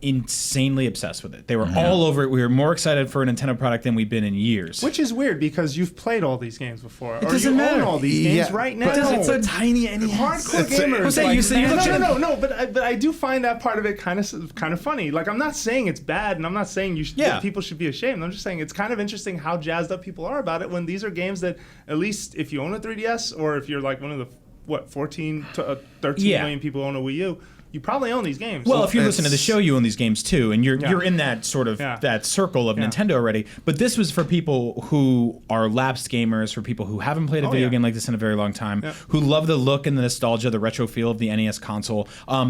insanely obsessed with it. They were all over it. We were more excited for a Nintendo product than we've been in years. Which is weird because you've played all these games before. It doesn't you matter. own all these games Yeah, right now. but It's a tiny NES. Hardcore gamers. Jose, like, you say you no. But I do find that part of it kind of funny. Like, I'm not saying it's bad, and I'm not saying that people should be ashamed. I'm just saying it's kind of interesting how jazzed up people are about it when these are games that, at least if you own a 3DS or if you're like one of the 14 to 13 million people who own a Wii U, you probably own these games. Well, if you listen to the show, you own these games too, and you're in that sort of that circle of Nintendo already. But this was for people who are lapsed gamers, for people who haven't played a video game like this in a very long time, who love the look and the nostalgia, the retro feel of the NES console,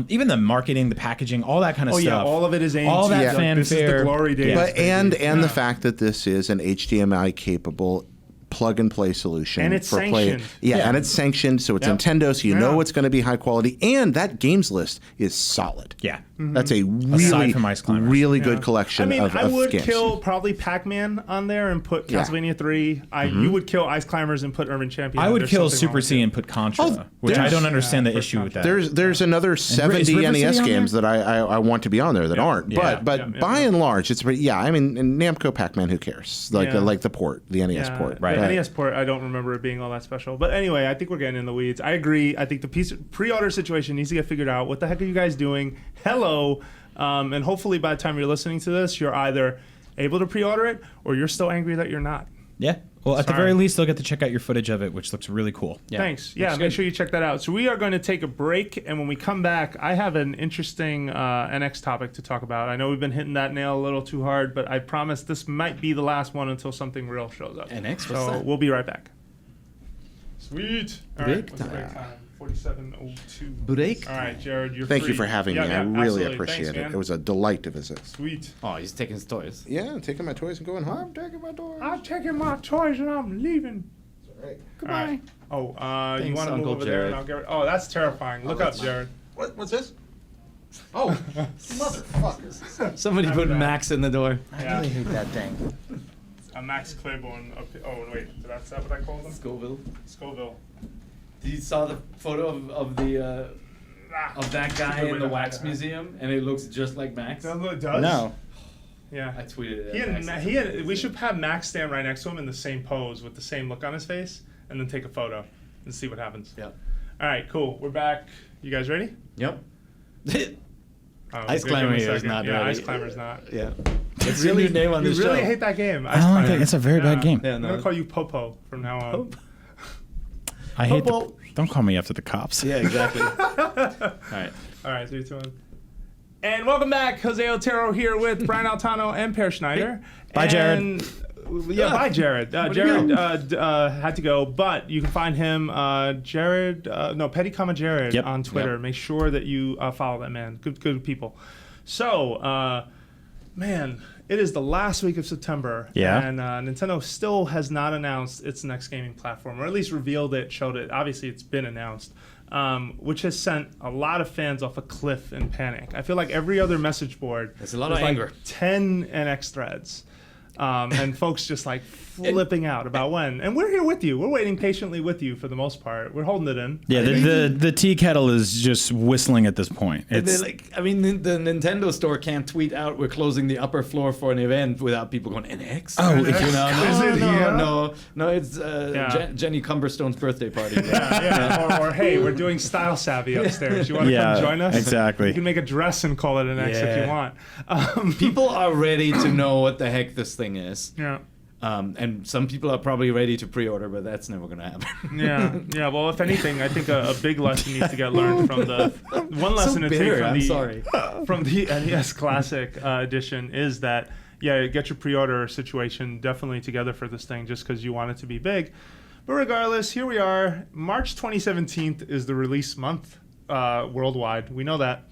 even the marketing, the packaging, all that kind of stuff. Yeah, all of it is aimed all to that fanfare. This is the glory days. But the fact that this is an HDMI capable plug and play solution, and it's for sanctioned. And it's sanctioned, so it's Nintendo, so you know it's going to be high quality, and that games list is solid. Yeah, that's a really, from Ice Climbers. really good collection of I would games. kill probably Pac-Man on there and put Castlevania 3. You would kill Ice Climbers and put Urban Champion. I would There's kill something Super wrong with C it. and put Contra, which I don't understand the issue with that. There's another 70 River City NES on games there? that I want to be on there that aren't. But by and large, it's I mean, Namco Pac-Man, who cares? Like the port, the NES port. Right. The NES port, I don't remember it being all that special. But anyway, I think we're getting in the weeds. I agree. I think the pre-order situation needs to get figured out. What the heck are you guys doing? Hello. And hopefully by the time you're listening to this, you're either able to pre-order it or you're still angry that you're not. Yeah. Well, at the very least, they'll get to check out your footage of it, which looks really cool. Yeah. Thanks. Yeah, make sure you check that out. So we are going to take a break, and when we come back, I have an interesting NX topic to talk about. I know we've been hitting that nail a little too hard, but I promise this might be the last one until something real shows up. NX? So we'll be right back. Sweet. All right, Break what's the break time? 47:02. Break All right, Jared, you're Thank free. you for having me. I really absolutely. appreciate Thanks, it. man. It was a delight to visit. Sweet. Oh, he's taking his toys. Yeah, I'm taking my toys and going home. I'm taking my toys. I'm taking my toys and I'm leaving. All right. Goodbye. Right. Oh, you Thanks, want to move Uncle over Jared. there and I'll get. Oh, that's terrifying. Look up, Jared. What's this? Oh, motherfuckers. Somebody put Max in the door. Yeah. hate that thing. A Max Claiborne. Oh wait, is that what I called him? Scoville. You saw the photo of the of that guy in the wax museum, and it looks just like Max. It does. No. Yeah. I tweeted it. He had. We should have Max stand right next to him in the same pose with the same look on his face, and then take a photo and see what happens. Yep. All right, cool. We're back. You guys ready? Yep. Oh, Ice give him a Climber here is second. not Yeah, ready. Ice Climber's not. Yeah. It's really your name on You this really show. hate that game. Ice I don't Climber. think it's a very bad game. Yeah, I'm no. gonna call you Popo from now on. I hate Popo. Don't call me after the cops. Yeah, exactly. All right. All right, 3, 2, 1. And welcome back, Jose Otero here with Brian Altano and Per Schneider. Bye, Jared. And, bye, Jared. Jared had to go, but you can find him, Petty Comma Jared on Twitter. Yep. Make sure that you follow that man. Good people. So, man, it is the last week of September. Yeah. And Nintendo still has not announced its next gaming platform, or at least revealed it, showed it. Obviously, it's been announced. Which has sent a lot of fans off a cliff in panic. I feel like every other message board, There's a lot of like anger. 10 NX threads. And folks just like flipping out about when. And we're here with you. We're waiting patiently with you for the most part. We're holding it in. Yeah, the tea kettle is just whistling at this point. It's The Nintendo store can't tweet out we're closing the upper floor for an event without people going NX. Oh, you know, Is it here? no, it's Jenny Cumberstone's birthday party. Or hey, we're doing Style Savvy upstairs. You want to come join us? Exactly. You can make a dress and call it an X if you want. People are ready to know what the heck this thing is. Yeah. And some people are probably ready to pre-order, but that's never going to happen. Yeah. Well, if anything, I think a big lesson needs to get learned from the one lesson to take from the NES Classic Edition is that get your pre-order situation definitely together for this thing, just because you want it to be big. But regardless, here we are. March 2017 is the release month worldwide. We know that.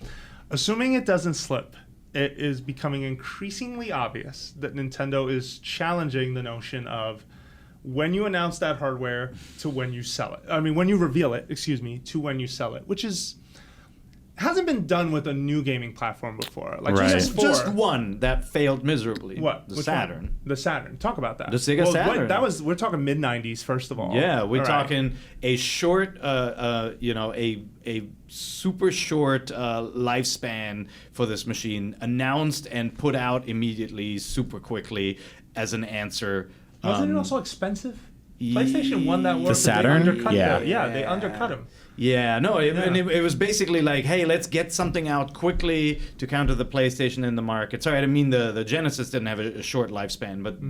Assuming it doesn't slip, it is becoming increasingly obvious that Nintendo is challenging the notion of when you announce that hardware to when you sell it. I mean, when you reveal it, to when you sell it, which is, hasn't been done with a new gaming platform before. Like Right. Just one that failed miserably. What? The Which Saturn. one? The Saturn. Talk about that. The Sega Saturn. We're talking mid '90s, first of all. Yeah, we're All right. talking a short, a super short lifespan for this machine, announced and put out immediately, super quickly as an answer. Wasn't it also expensive? PlayStation won that war. The Saturn? They undercut him. Yeah, no, and it was basically like, hey, let's get something out quickly to counter the PlayStation in the market. Sorry, I didn't mean the Genesis didn't have a short lifespan, but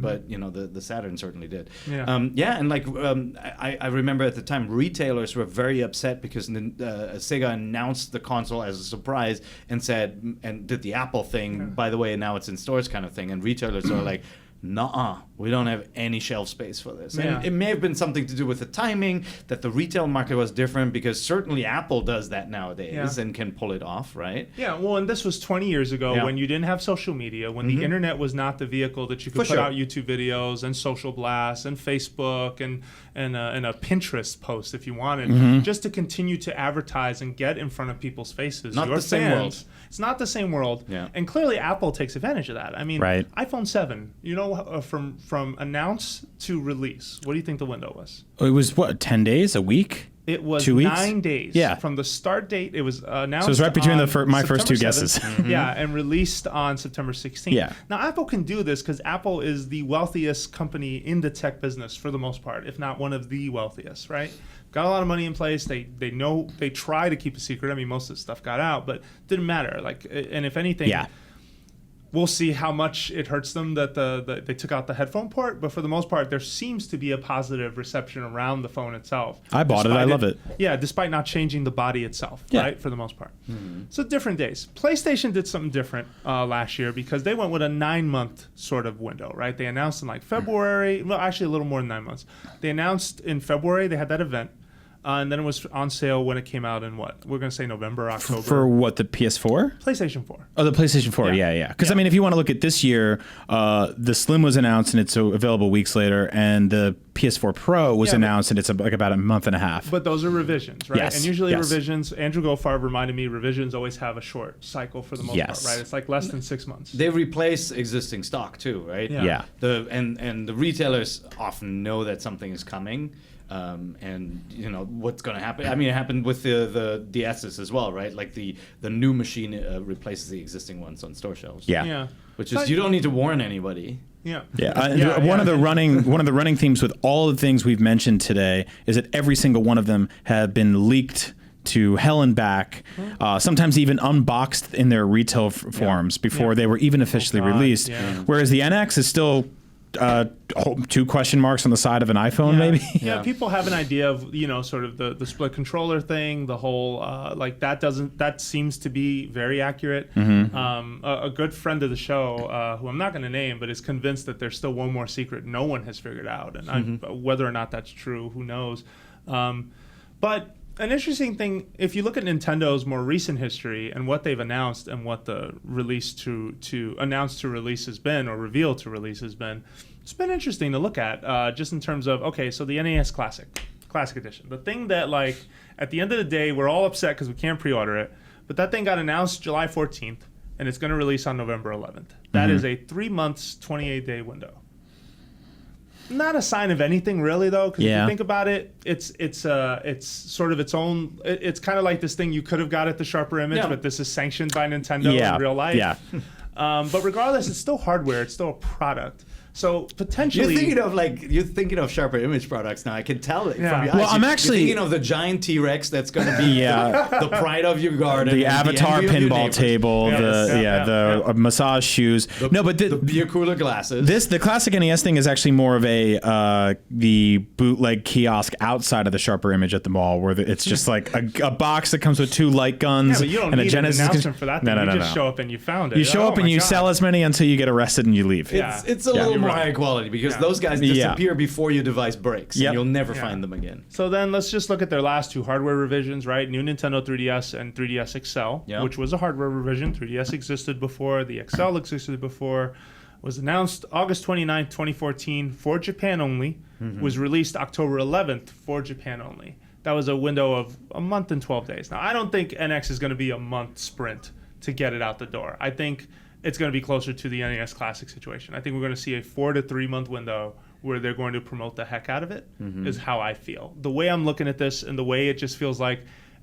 the Saturn certainly did. Yeah. And like I remember at the time, retailers were very upset because Sega announced the console as a surprise and did the Apple thing. By the way, now it's in stores kind of thing, and retailers are like, nuh-uh, we don't have any shelf space for this. Yeah. And it may have been something to do with the timing, that the retail market was different, because certainly Apple does that nowadays and can pull it off, right? Yeah, well, and this was 20 years ago when you didn't have social media, when the internet was not the vehicle that you could put out YouTube videos and social blasts and Facebook and a Pinterest post if you wanted, just to continue to advertise and get in front of people's faces. Not your the same world. It's not the same world. Yeah. And clearly Apple takes advantage of that. I mean, Right. iPhone 7, from announce to release, what do you think the window was? It was, 10 days? A week? It was 2 weeks? 9 days. Yeah. From the start date, it was announced. So it was right between on my first two September guesses. 7th. Yeah, and released on September 16th. Yeah. Now, Apple can do this because Apple is the wealthiest company in the tech business for the most part, if not one of the wealthiest, right? Got a lot of money in place. They know, they try to keep a secret. I mean, most of the stuff got out, but didn't matter. Like, and if anything, we'll see how much it hurts them that they took out the headphone port. But for the most part, there seems to be a positive reception around the phone itself. I bought it. I love it. Yeah, despite not changing the body itself, right, for the most part. So different days. PlayStation did something different last year because they went with a 9-month sort of window, right? They announced in like February. Well, actually a little more than 9 months. They announced in February. They had that event. And then it was on sale when it came out in what? We're going to say November, October. For what, the PS4? PlayStation 4. Oh, the PlayStation 4, yeah. Because, I mean, if you want to look at this year, the Slim was announced and it's available weeks later, and the PS4 Pro was announced and it's like about a month and a half. But those are revisions, right? Yes, And usually yes. Revisions, Andrew Goldfarb reminded me, revisions always have a short cycle for the most Yes. part, right? It's like less than 6 months. They replace existing stock too, right? Yeah. And the retailers often know that something is coming. And what's going to happen. I mean, it happened with the DSs as well, right? Like the new machine replaces the existing ones on store shelves. Yeah. Which is, you don't need to warn anybody. Yeah. One of the running themes with all the things we've mentioned today is that every single one of them have been leaked to hell and back, sometimes even unboxed in their retail forms before they were even officially released. Yeah. Whereas the NX is still 2 question marks on the side of an iPhone, maybe. Yeah, people have an idea of sort of the split controller thing, the whole that seems to be very accurate. A good friend of the show, who I'm not going to name, but is convinced that there's still one more secret no one has figured out, and whether or not that's true, who knows. But an interesting thing, if you look at Nintendo's more recent history and what they've announced and what the release to announced to release has been, or revealed to release has been, it's been interesting to look at, just in terms of, okay, so the NES Classic Edition, the thing that, like, at the end of the day, we're all upset because we can't pre-order it, but that thing got announced July 14th, and it's going to release on November 11th. That is a 3 months, 28-day window. Not a sign of anything really, though, because if you think about it, it's sort of its own. It's kind of like this thing you could have got at the Sharper Image, but this is sanctioned by Nintendo in real life. Yeah. But regardless, it's still hardware. It's still a product. So potentially, you're thinking of Sharper Image products now. I can tell it from your eyes. Well, I'm actually thinking of the giant T-Rex that's going to be the pride of your garden, the and Avatar the envy of your pinball neighbors. table, the massage shoes. The beer cooler glasses. The classic NES thing is actually more of the bootleg kiosk outside of the Sharper Image at the mall, where it's just like a box that comes with 2 light guns. Yeah, but you don't and need a Genesis an announcement for that. No, you just show up and you found it. You show up and you sell as many until you get arrested and you leave. It's a little more high quality because those guys disappear before your device breaks. And you'll never find them again. So then let's just look at their last 2 hardware revisions, right? New Nintendo 3DS and 3DS XL, which was a hardware revision. 3DS existed before. The XL existed before. Was announced August 29th, 2014 for Japan only. Was released October 11th for Japan only. that was a window of a month and 12 days. Now, I don't think NX is going to be a month sprint to get it out the door. I think it's going to be closer to the NES Classic situation. I think we're going to see a 4 to 3 month window where they're going to promote the heck out of it, is how I feel. The way I'm looking at this and the way it just feels like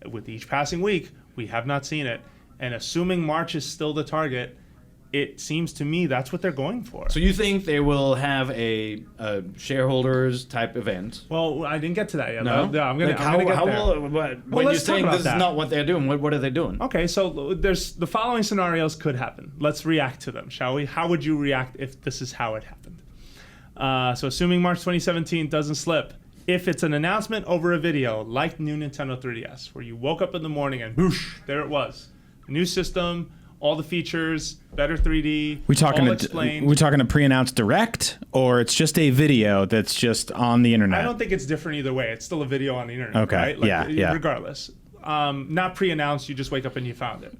with each passing week, we have not seen it. And assuming March is still the target, it seems to me that's what they're going for. So you think they will have a shareholders type event? Well, I didn't get to that yet. No? Yeah, I'm gonna get there. When you're saying this is not what they're doing, what are they doing? Okay, so there's the following scenarios could happen. Let's react to them, shall we? How would you react if this is how it happened? So assuming March 2017 doesn't slip, if it's an announcement over a video like new Nintendo 3DS, where you woke up in the morning and boosh, there it was. New system, all the features, better 3D, all explained. We talking a pre-announced direct, or it's just a video that's just on the internet? I don't think it's different either way. It's still a video on the internet, okay. right? Like, yeah. Regardless. Not pre-announced, you just wake up and you found it.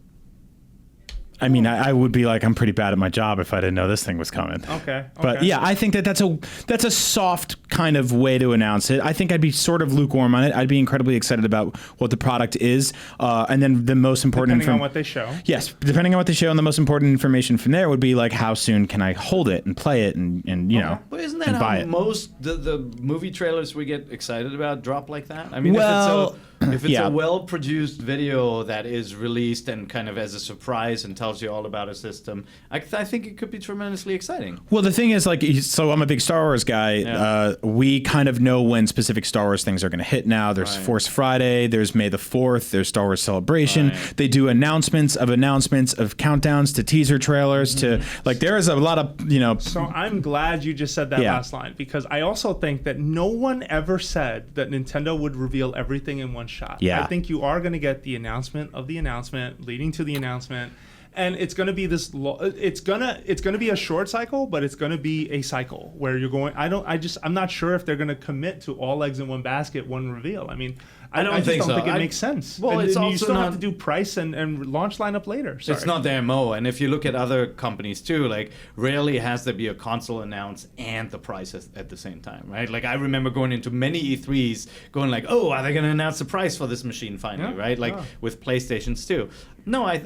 I mean, I would be like, I'm pretty bad at my job if I didn't know this thing was coming. Okay. But yeah, I think that's a soft kind of way to announce it. I think I'd be sort of lukewarm on it. I'd be incredibly excited about what the product is, and then the most important depending on what they show. Yes, depending on what they show, and the most important information from there would be like, how soon can I hold it and play it and you know, but isn't that and buy how it. most the movie trailers we get excited about drop like that? I mean, Well, if it's yeah. a well-produced video that is released and kind of as a surprise and tells you all about a system, I think it could be tremendously exciting. Well, the thing is, like, so I'm a big Star Wars guy. Yeah. We kind of know when specific Star Wars things are going to hit now. There's Right. Force Friday, there's May the 4th, there's Star Wars Celebration. Right. They do announcements of countdowns to teaser trailers to, like, there is a lot of, you know. So I'm glad you just said that last line, because I also think that no one ever said that Nintendo would reveal everything in one shot. Yeah. I think you are going to get the announcement of the announcement leading to the announcement, and it's going to be this. It's gonna be a short cycle, but it's going to be a cycle where you're going. I'm not sure if they're going to commit to all eggs in one basket, one reveal. I mean, I just don't think it makes sense. Well, and it's you also still not, have to do price and launch lineup later. Sorry. It's not their MO. And if you look at other companies too, like rarely has there be a console announced and the price at the same time, right? Like I remember going into many E3s going like, oh, are they going to announce the price for this machine finally, right? Like with PlayStations too. No, I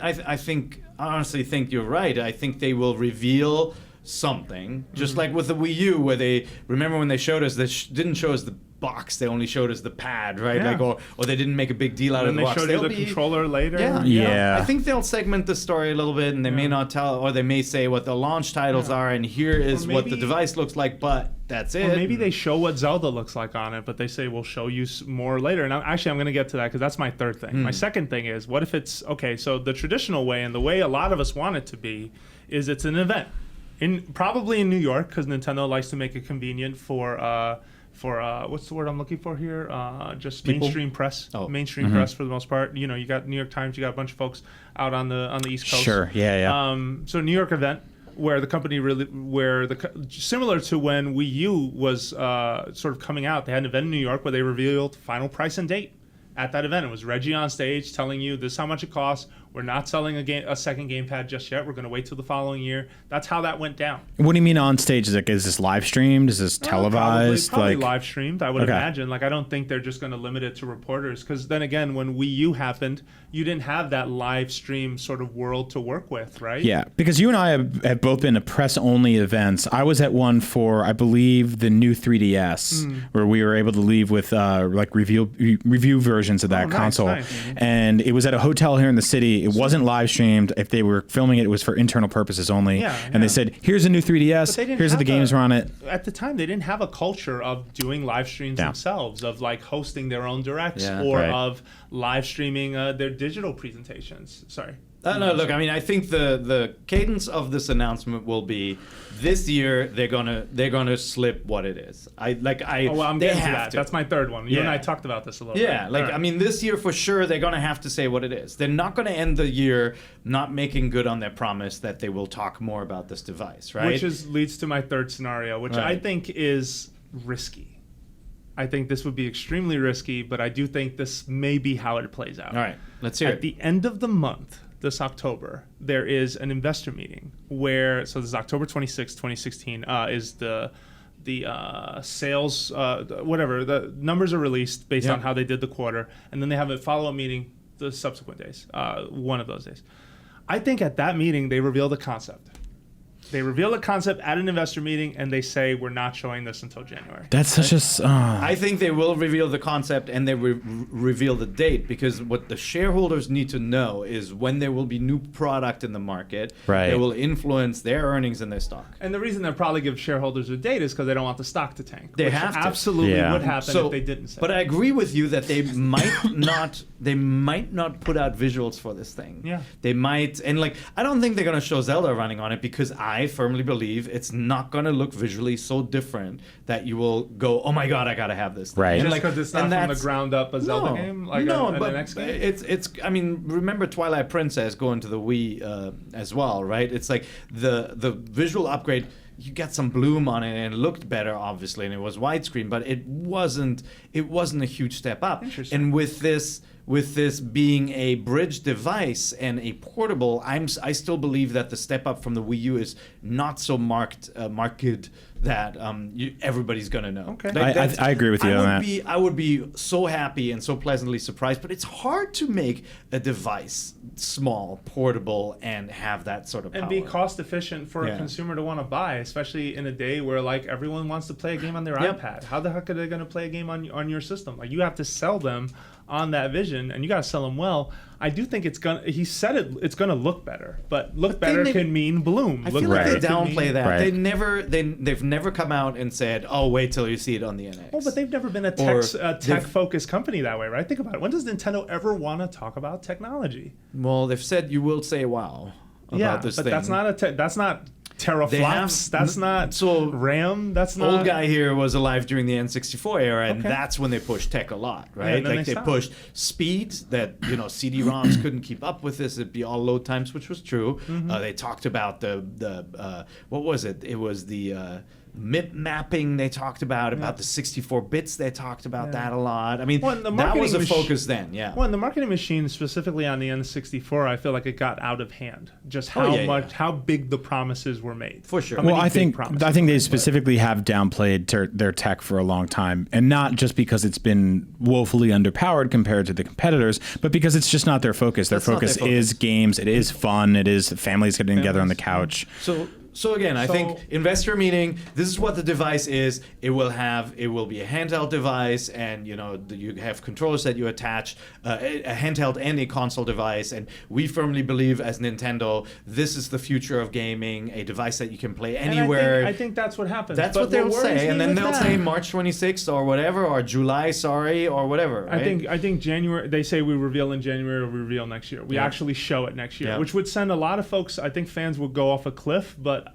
honestly think you're right. I think they will reveal something, just like with the Wii U, where they remember when they showed us, they didn't show us the box, they only showed us the pad, right? Yeah. Like, or they didn't make a big deal out of the box. And they showed you the controller later. Yeah. I think they'll segment the story a little bit, and they may not tell, or they may say what the launch titles are, and here is what the device looks like, but that's it. Or maybe they show what Zelda looks like on it, but they say we'll show you more later. And I'm going to get to that because that's my third thing. My second thing is, what if it's okay? So the traditional way and the way a lot of us want it to be is it's an event, probably in New York, because Nintendo likes to make it convenient for what's the word I'm looking for here? Just People? mainstream press. Mainstream press for the most part. You know, you got New York Times, you got a bunch of folks out on the East Coast. Sure. Yeah. So New York event where the company similar to when Wii U was sort of coming out, they had an event in New York where they revealed final price and date. At that event, it was Reggie on stage telling you this is how much it costs. We're not selling a second gamepad just yet. We're going to wait till the following year. That's how that went down. What do you mean on stage? Is this live streamed? Is this televised? Probably live streamed, I would imagine. Like, I don't think they're just going to limit it to reporters, because then again, when Wii U happened, you didn't have that live stream sort of world to work with, right? Yeah, because you and I have both been to press-only events. I was at one for, I believe, the new 3DS, where we were able to leave with like review versions of that console. Nice. And it was at a hotel here in the city. It wasn't live streamed. If they were filming it, it was for internal purposes only. And they said, here's a new 3DS. Here's the games are on it. At the time, they didn't have a culture of doing live streams themselves, of like hosting their own directs of live streaming their digital presentations. Sorry. No, look, I mean, I think the cadence of this announcement will be this year they're gonna slip what it is. I'm getting to that. That's my third one. You and I talked about this a little bit. Yeah, I mean, this year for sure they're gonna have to say what it is. They're not gonna end the year not making good on their promise that they will talk more about this device, right? Which leads to my third scenario, which I think is risky. I think this would be extremely risky, but I do think this may be how it plays out. All right, let's hear it. At the end of the month, this October, there is an investor meeting so this is October 26, 2016, is the sales, whatever. The numbers are released based on how they did the quarter, and then they have a follow-up meeting the subsequent days, one of those days. I think at that meeting, they reveal the concept. They reveal the concept at an investor meeting, and they say, we're not showing this until January. That's such a... I think they will reveal the concept and they reveal the date, because what the shareholders need to know is when there will be new product in the market, Right. it will influence their earnings and their stock. And the reason they'll probably give shareholders a date is because they don't want the stock to tank. They which have to. absolutely Yeah. would happen if they didn't say But it. I agree with you that they might not. They might not put out visuals for this thing. Yeah. They might, and like I don't think they're gonna show Zelda running on it, because I firmly believe it's not gonna look visually so different that you will go, oh my god, I gotta have this thing. Right. And Just like, because it's not and from the that's- ground up a Zelda game, like no, an but NX game. it's. I mean, remember Twilight Princess going to the Wii as well, right? It's like the visual upgrade. You got some bloom on it, and it looked better, obviously, and it was widescreen, but it wasn't a huge step up. Interesting. And with this being a bridge device and a portable, I still believe that the step up from the Wii U is not so marked that everybody's gonna know. Okay. I agree with you on that. I would be so happy and so pleasantly surprised, but it's hard to make a device small, portable, and have that sort of power. And be cost efficient for Yeah. a consumer to want to buy, especially in a day where like everyone wants to play a game on their Yep. iPad. How the heck are they going to play a game on your system? Like you have to sell them on that vision, and you got to sell them well. I do think it's gonna. He said it's gonna look better, but look better can mean bloom. I Look feel like better they can downplay mean- that. Right. They've never come out and said, "Oh, wait till you see it on the NX." Well, but they've never been a tech-focused company that way, right? Think about it. When does Nintendo ever want to talk about technology? Well, they've said you will say "wow" about this but thing. that's not teraflops. That's not so RAM. That's not. Old guy here was alive during the N64 era, and Okay. that's when they pushed tech a lot, right? and then like they they stopped. pushed speed that CD-ROMs couldn't keep up with this. It'd be all load times, which was true. Mm-hmm. They talked about the what was it? It was the MIP mapping they talked about the 64 bits. They talked about that a lot. I mean, Well, and the that was a marketing focus then. Yeah. Well, in the marketing machine, specifically on the N64, I feel like it got out of hand. Just how how big the promises were made. For sure. How Well, many I big think promises they were specifically have downplayed their tech for a long time, and not just because it's been woefully underpowered compared to the competitors, but because it's just not their focus. Their That's not their focus is games. It is fun. It is families getting together on the couch. So again, I think investor meeting. This is what the device is. It will be a handheld device, and you have controllers that you attach, a handheld and a console device. And we firmly believe, as Nintendo, this is the future of gaming. A device that you can play And anywhere. I think that's what happens. That's But what they'll worries say, me and then with they'll that- say March 26th or whatever, or July, or whatever. Right? I think January. They say we reveal in January, or we reveal next year. We actually show it next year, which would send a lot of folks. I think fans would go off a cliff. But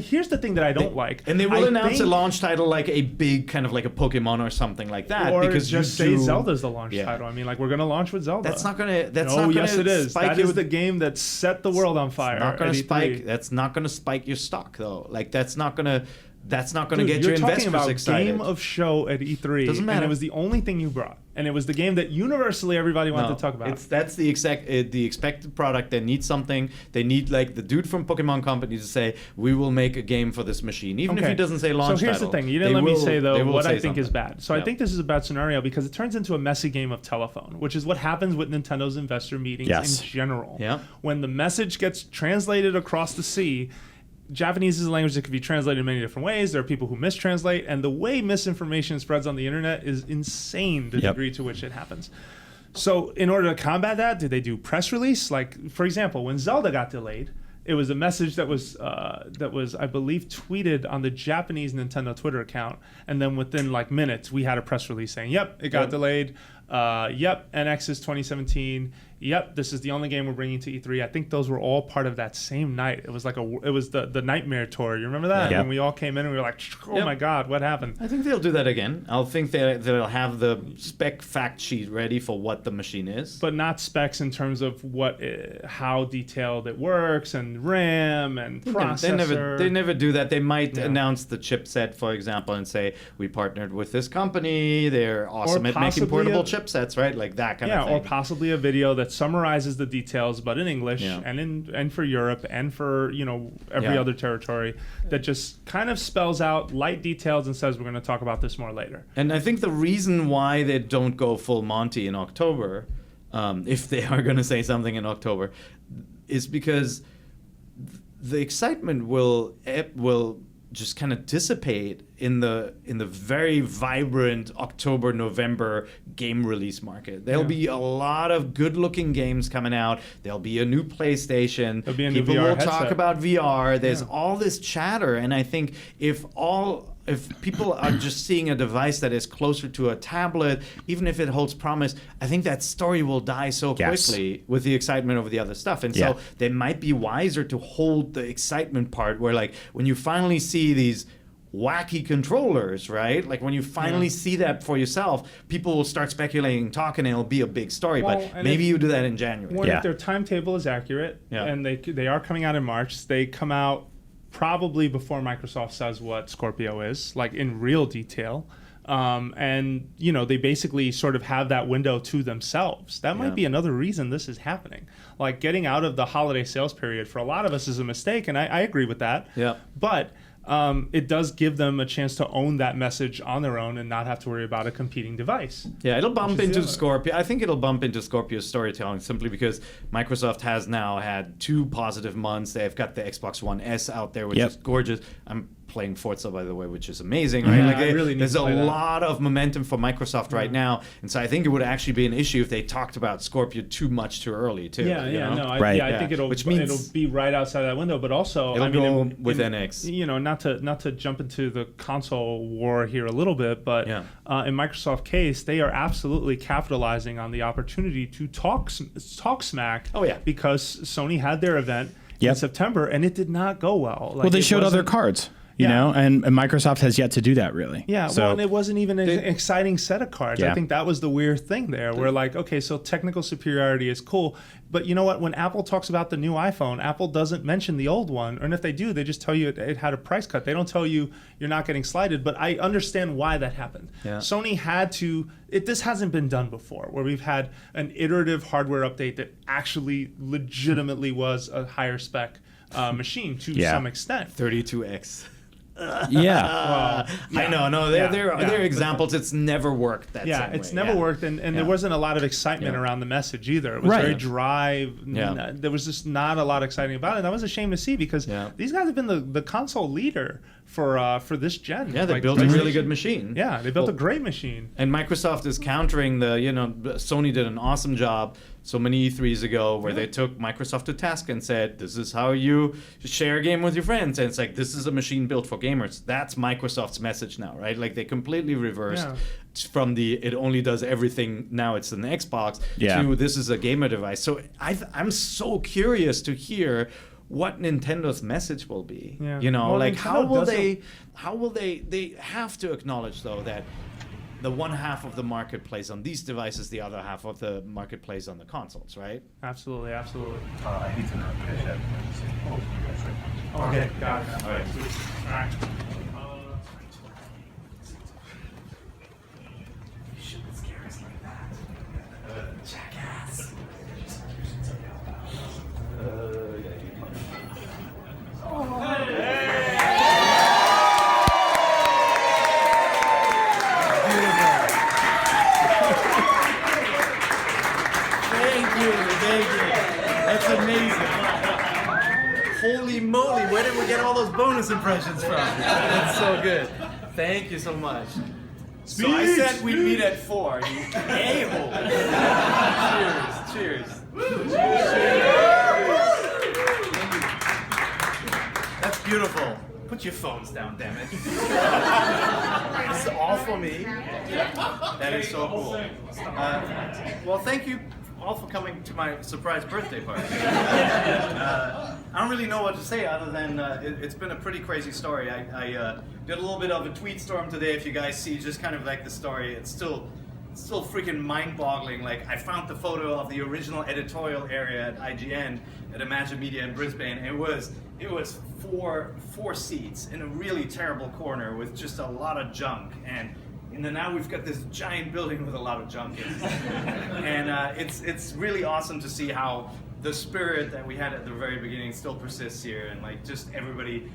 here's the thing that I don't like. And they will announce a think- launch title like a big kind of like a Pokemon or something like that, or because just you say do- Zelda's the launch title. I mean, like we're gonna launch with Zelda. That's not gonna. That's No, not gonna yes, it is. spike That you is the game that set the world on fire. Not gonna at spike. E3. That's not gonna spike your stock though. Like that's not gonna. That's not gonna Dude, get you're your talking investors about excited. Game of show at E3, Doesn't and matter. it was the only thing you brought, and it was the game that universally everybody wanted to talk about. That's the expected product. They need something. They need like the dude from Pokemon Company to say, "We will make a game for this machine," even if he doesn't say launch. So here's title. the thing: you didn't They let me will- say they though will what say I think is something. bad. So I think this is a bad scenario because it turns into a messy game of telephone, which is what happens with Nintendo's investor meetings Yes. in general. Yeah. When the message gets translated across the sea. Japanese is a language that can be translated in many different ways. There are people who mistranslate, and the way misinformation spreads on the internet is insane, the degree to which it happens. So in order to combat that, did they do press release? Like, for example, when Zelda got delayed, it was a message that was, I believe, tweeted on the Japanese Nintendo Twitter account, and then within like minutes, we had a press release saying, "Yep, it got delayed. Yep, NX is 2017. Yep, this is the only game we're bringing to E3." I think those were all part of that same night. It was like the Nightmare tour. You remember that? Yeah. When we all came in and we were like, "Oh my God, what happened?" I think they'll do that again. I'll think they'll have the spec fact sheet ready for what the machine is. But not specs in terms of how detailed it works and RAM and processor. They never do that. They might announce the chipset, for example, and say we partnered with this company. They're awesome at making possibly portable Or chipsets, right? Like that kind of Yeah, thing. or possibly a video that summarizes the details, but in English and for Europe and for every other territory, that just kind of spells out light details and says we're going to talk about this more later. And I think the reason why they don't go full Monty in October, if they are going to say something in October, is because the excitement will just kind of dissipate in the very vibrant October, November game release market. There'll be a lot of good-looking games coming out. There'll be a new PlayStation. There'll be a new People VR will headset. talk about VR. There's all this chatter, and I think if people are just seeing a device that is closer to a tablet, even if it holds promise, I think that story will die so quickly with the excitement over the other stuff. And so they might be wiser to hold the excitement part where, like, when you finally see these wacky controllers, right? Like when you finally see that for yourself, people will start speculating, talking, and it'll be a big story. Well, But and maybe you do that in January. Well, if their timetable is accurate, and they are coming out in March, they come out probably before Microsoft says what Scorpio is, like in real detail. And they basically sort of have that window to themselves. That might be another reason this is happening. Like getting out of the holiday sales period for a lot of us is a mistake, and I agree with that. Yeah. But it does give them a chance to own that message on their own and not have to worry about a competing device. Yeah, it'll bump is into the other. Scorpio. I think it'll bump into Scorpio's storytelling simply because Microsoft has now had 2 positive months. They've got the Xbox One S out there, which is gorgeous. I'm playing Forza, by the way, which is amazing, right? Yeah, Like I really need there's to a play that. lot of momentum for Microsoft right now, and so I think it would actually be an issue if they talked about Scorpio too much too early, too. Yeah, you know? no, I Right. think Which means it'll be right outside that window. But also, It'll I mean, go with NX. Not to jump into the console war here a little bit, but in Microsoft case, they are absolutely capitalizing on the opportunity to talk smack. Oh, yeah. Because Sony had their event in September and it did not go well. Well, they it showed other wasn't- cards. You know, and Microsoft has yet to do that, really. Yeah, so, well, and it wasn't even an exciting set of cards. Yeah. I think that was the weird thing there. Where like, okay, so technical superiority is cool, but you know what? When Apple talks about the new iPhone, Apple doesn't mention the old one, and if they do, they just tell you it had a price cut. They don't tell you you're not getting slighted. But I understand why that happened. Yeah. Sony had to. This hasn't been done before, where we've had an iterative hardware update that actually legitimately was a higher spec machine to some extent. 32X. yeah. I know, no, they're examples. It's never worked that same way. It's never worked, and there wasn't a lot of excitement around the message either. It was very dry. There was just not a lot exciting about it. That was a shame to see because these guys have been the console leader for this gen. Yeah, they built a really good machine. Yeah, they built a great machine. And Microsoft is countering Sony did an awesome job so many E3s ago where they took Microsoft to task and said, this is how you share a game with your friends. And it's like, this is a machine built for gamers. That's Microsoft's message now, right? Like they completely reversed from it only does everything, now it's an Xbox, to this is a gamer device. So I'm so curious to hear what Nintendo's message will be. Yeah. Well, like Nintendo how will they have to acknowledge though that the one half of the market plays on these devices, the other half of the market plays on the consoles, right? Absolutely. I need to know. Okay, got it. All right. All right. You shouldn't scare us like that. Jackass. Thank you. That's amazing. Holy moly, where did we get all those bonus impressions from? That's so good. Thank you so much. So I said we'd meet at 4. You a-hole. Cheers. That's beautiful. Put your phones down, damn it. This is all for me. That is so cool. Well, thank you all for coming to my surprise birthday party. I don't really know what to say other than it's been a pretty crazy story. I did a little bit of a tweet storm today. If you guys see just kind of like the story, it's still freaking mind-boggling. Like I found the photo of the original editorial area at IGN at Imagine Media in Brisbane. It was four seats in a really terrible corner with just a lot of junk, and And then now we've got this giant building with a lot of junk in it. And it's really awesome to see how the spirit that we had at the very beginning still persists here, and like just everybody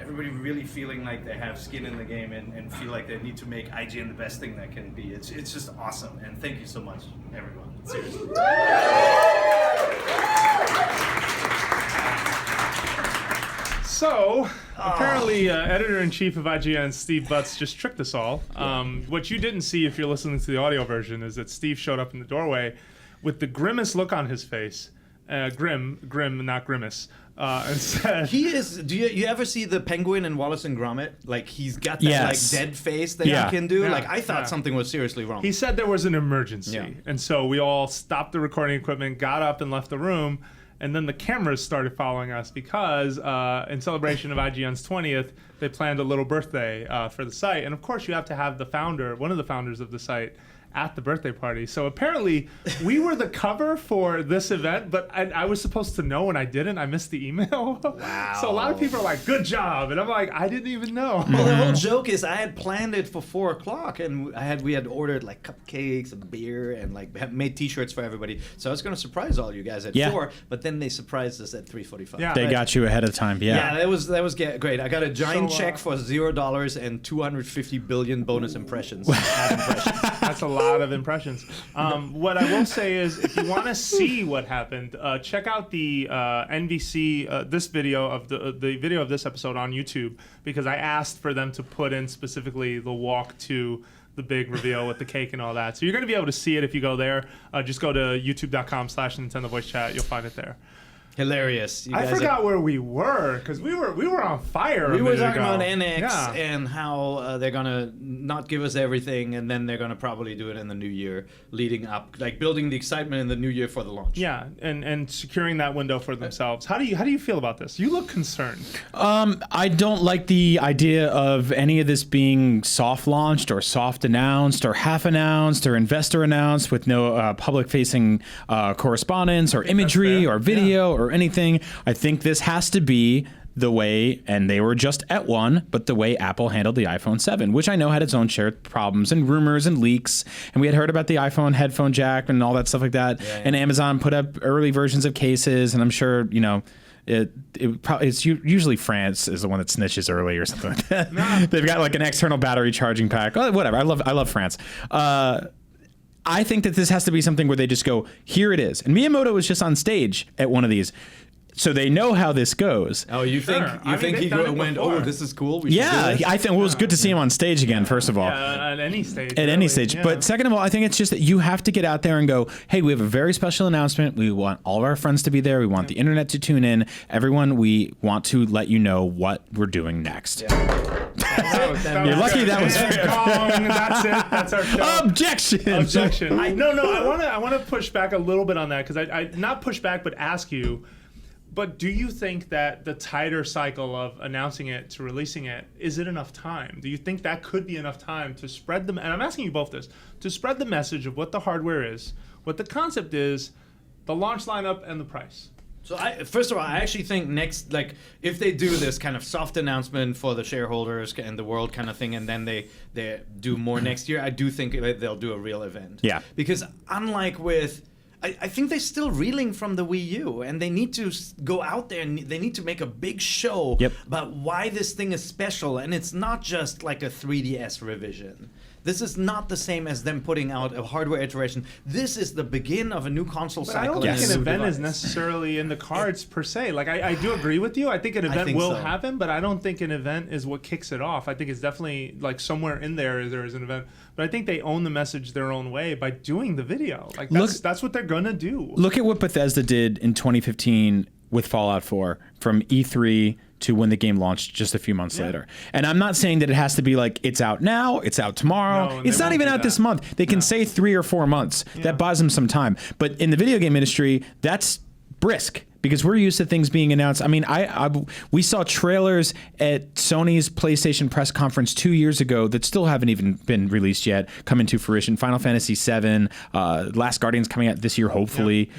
really feeling like they have skin in the game and feel like they need to make IGN the best thing that can be. It's just awesome, and thank you so much, everyone. Seriously. So, apparently, editor-in-chief of IGN, Steve Butts, just tricked us all. What you didn't see if you're listening to the audio version is that Steve showed up in the doorway with the grimmest look on his face. Grim, not grimace. And said, he is. Do you ever see the Penguin in Wallace and Gromit? Like he's got that like dead face that he can do. Yeah. Like I thought something was seriously wrong. He said there was an emergency, and so we all stopped the recording equipment, got up, and left the room. And then the cameras started following us because in celebration of IGN's 20th, they planned a little birthday for the site. And of course, you have to have the founder, one of the founders of the site, at the birthday party. So apparently we were the cover for this event, but I was supposed to know and I didn't. I missed the email. Wow. So a lot of people are like, good job. And I'm like, I didn't even know. Well, the whole joke is I had planned it for 4 o'clock and we had ordered like cupcakes and beer and like made t-shirts for everybody. So I was going to surprise all you guys at 4, but then they surprised us at 3:45. Yeah, they got you ahead of time. Yeah, that was great. I got a giant check for $0 and 250 billion bonus impressions. That's a lot of impressions. What I will say is, if you want to see what happened, check out the NVC this video of the video of this episode on YouTube, because I asked for them to put in specifically the walk to the big reveal with the cake and all that. So you're going to be able to see it if you go there. Just go to youtube.com/Nintendo Voice Chat. You'll find it there. Hilarious. I forgot where we were because we were on fire. We were talking about NX and how they're gonna not give us everything, and then they're gonna probably do it in the new year, leading up, like building the excitement in the new year for the launch. Yeah, and securing that window for themselves. How do you feel about this? You look concerned. I don't like the idea of any of this being soft launched or soft announced or half announced or investor announced with no public facing correspondence or imagery or video or anything. I think this has to be the way, and they were just at one, but the way Apple handled the iPhone 7, which I know had its own share of problems and rumors and leaks, and we had heard about the iPhone headphone jack and all that stuff like that, and Amazon put up early versions of cases, and I'm sure, you know, it's usually France is the one that snitches early or something like that. They've got like an external battery charging pack. Oh, whatever. I love France. I think that this has to be something where they just go, here it is. And Miyamoto was just on stage at one of these. So they know how this goes. Oh, you think he went, oh, this is cool? We I think it was good to see him on stage again, first of all. At any stage. At any stage. Yeah. But second of all, I think it's just that you have to get out there and go, hey, we have a very special announcement. We want all of our friends to be there. We want the internet to tune in. Everyone, we want to let you know what we're doing next. Yeah. You're lucky that was That's it. That's our show. Objection. I want to push back a little bit on that, because I not push back, but ask you. But do you think that the tighter cycle of announcing it to releasing it, is it enough time? Do you think that could be enough time to spread them? And I'm asking you both this, to spread the message of what the hardware is, what the concept is, the launch lineup, and the price? So first of all, I actually think next, like, if they do this kind of soft announcement for the shareholders and the world kind of thing, and then they do more next year, I do think they'll do a real event. Yeah. Because unlike with... I think they're still reeling from the Wii U, and they need to go out there and they need to make a big show about why this thing is special. And it's not just like a 3DS revision. This is not the same as them putting out a hardware iteration. This is the begin of a new console cycle. I don't think an event is necessarily in the cards per se. Like I do agree with you. I think an event will happen, but I don't think an event is what kicks it off. I think it's definitely like somewhere in there is an event. But I think they own the message their own way by doing the video. Like that's what they're gonna do. Look at what Bethesda did in 2015 with Fallout 4, from E3 to when the game launched just a few months later. And I'm not saying that it has to be like, it's out now, it's out tomorrow. No, it's not even out this month. They can say 3 or 4 months. That buys them some time. But in the video game industry, that's brisk, because we're used to things being announced. I mean, we saw trailers at Sony's PlayStation press conference 2 years ago that still haven't even been released yet, come into fruition. Final Fantasy VII, Last Guardian's coming out this year, hopefully.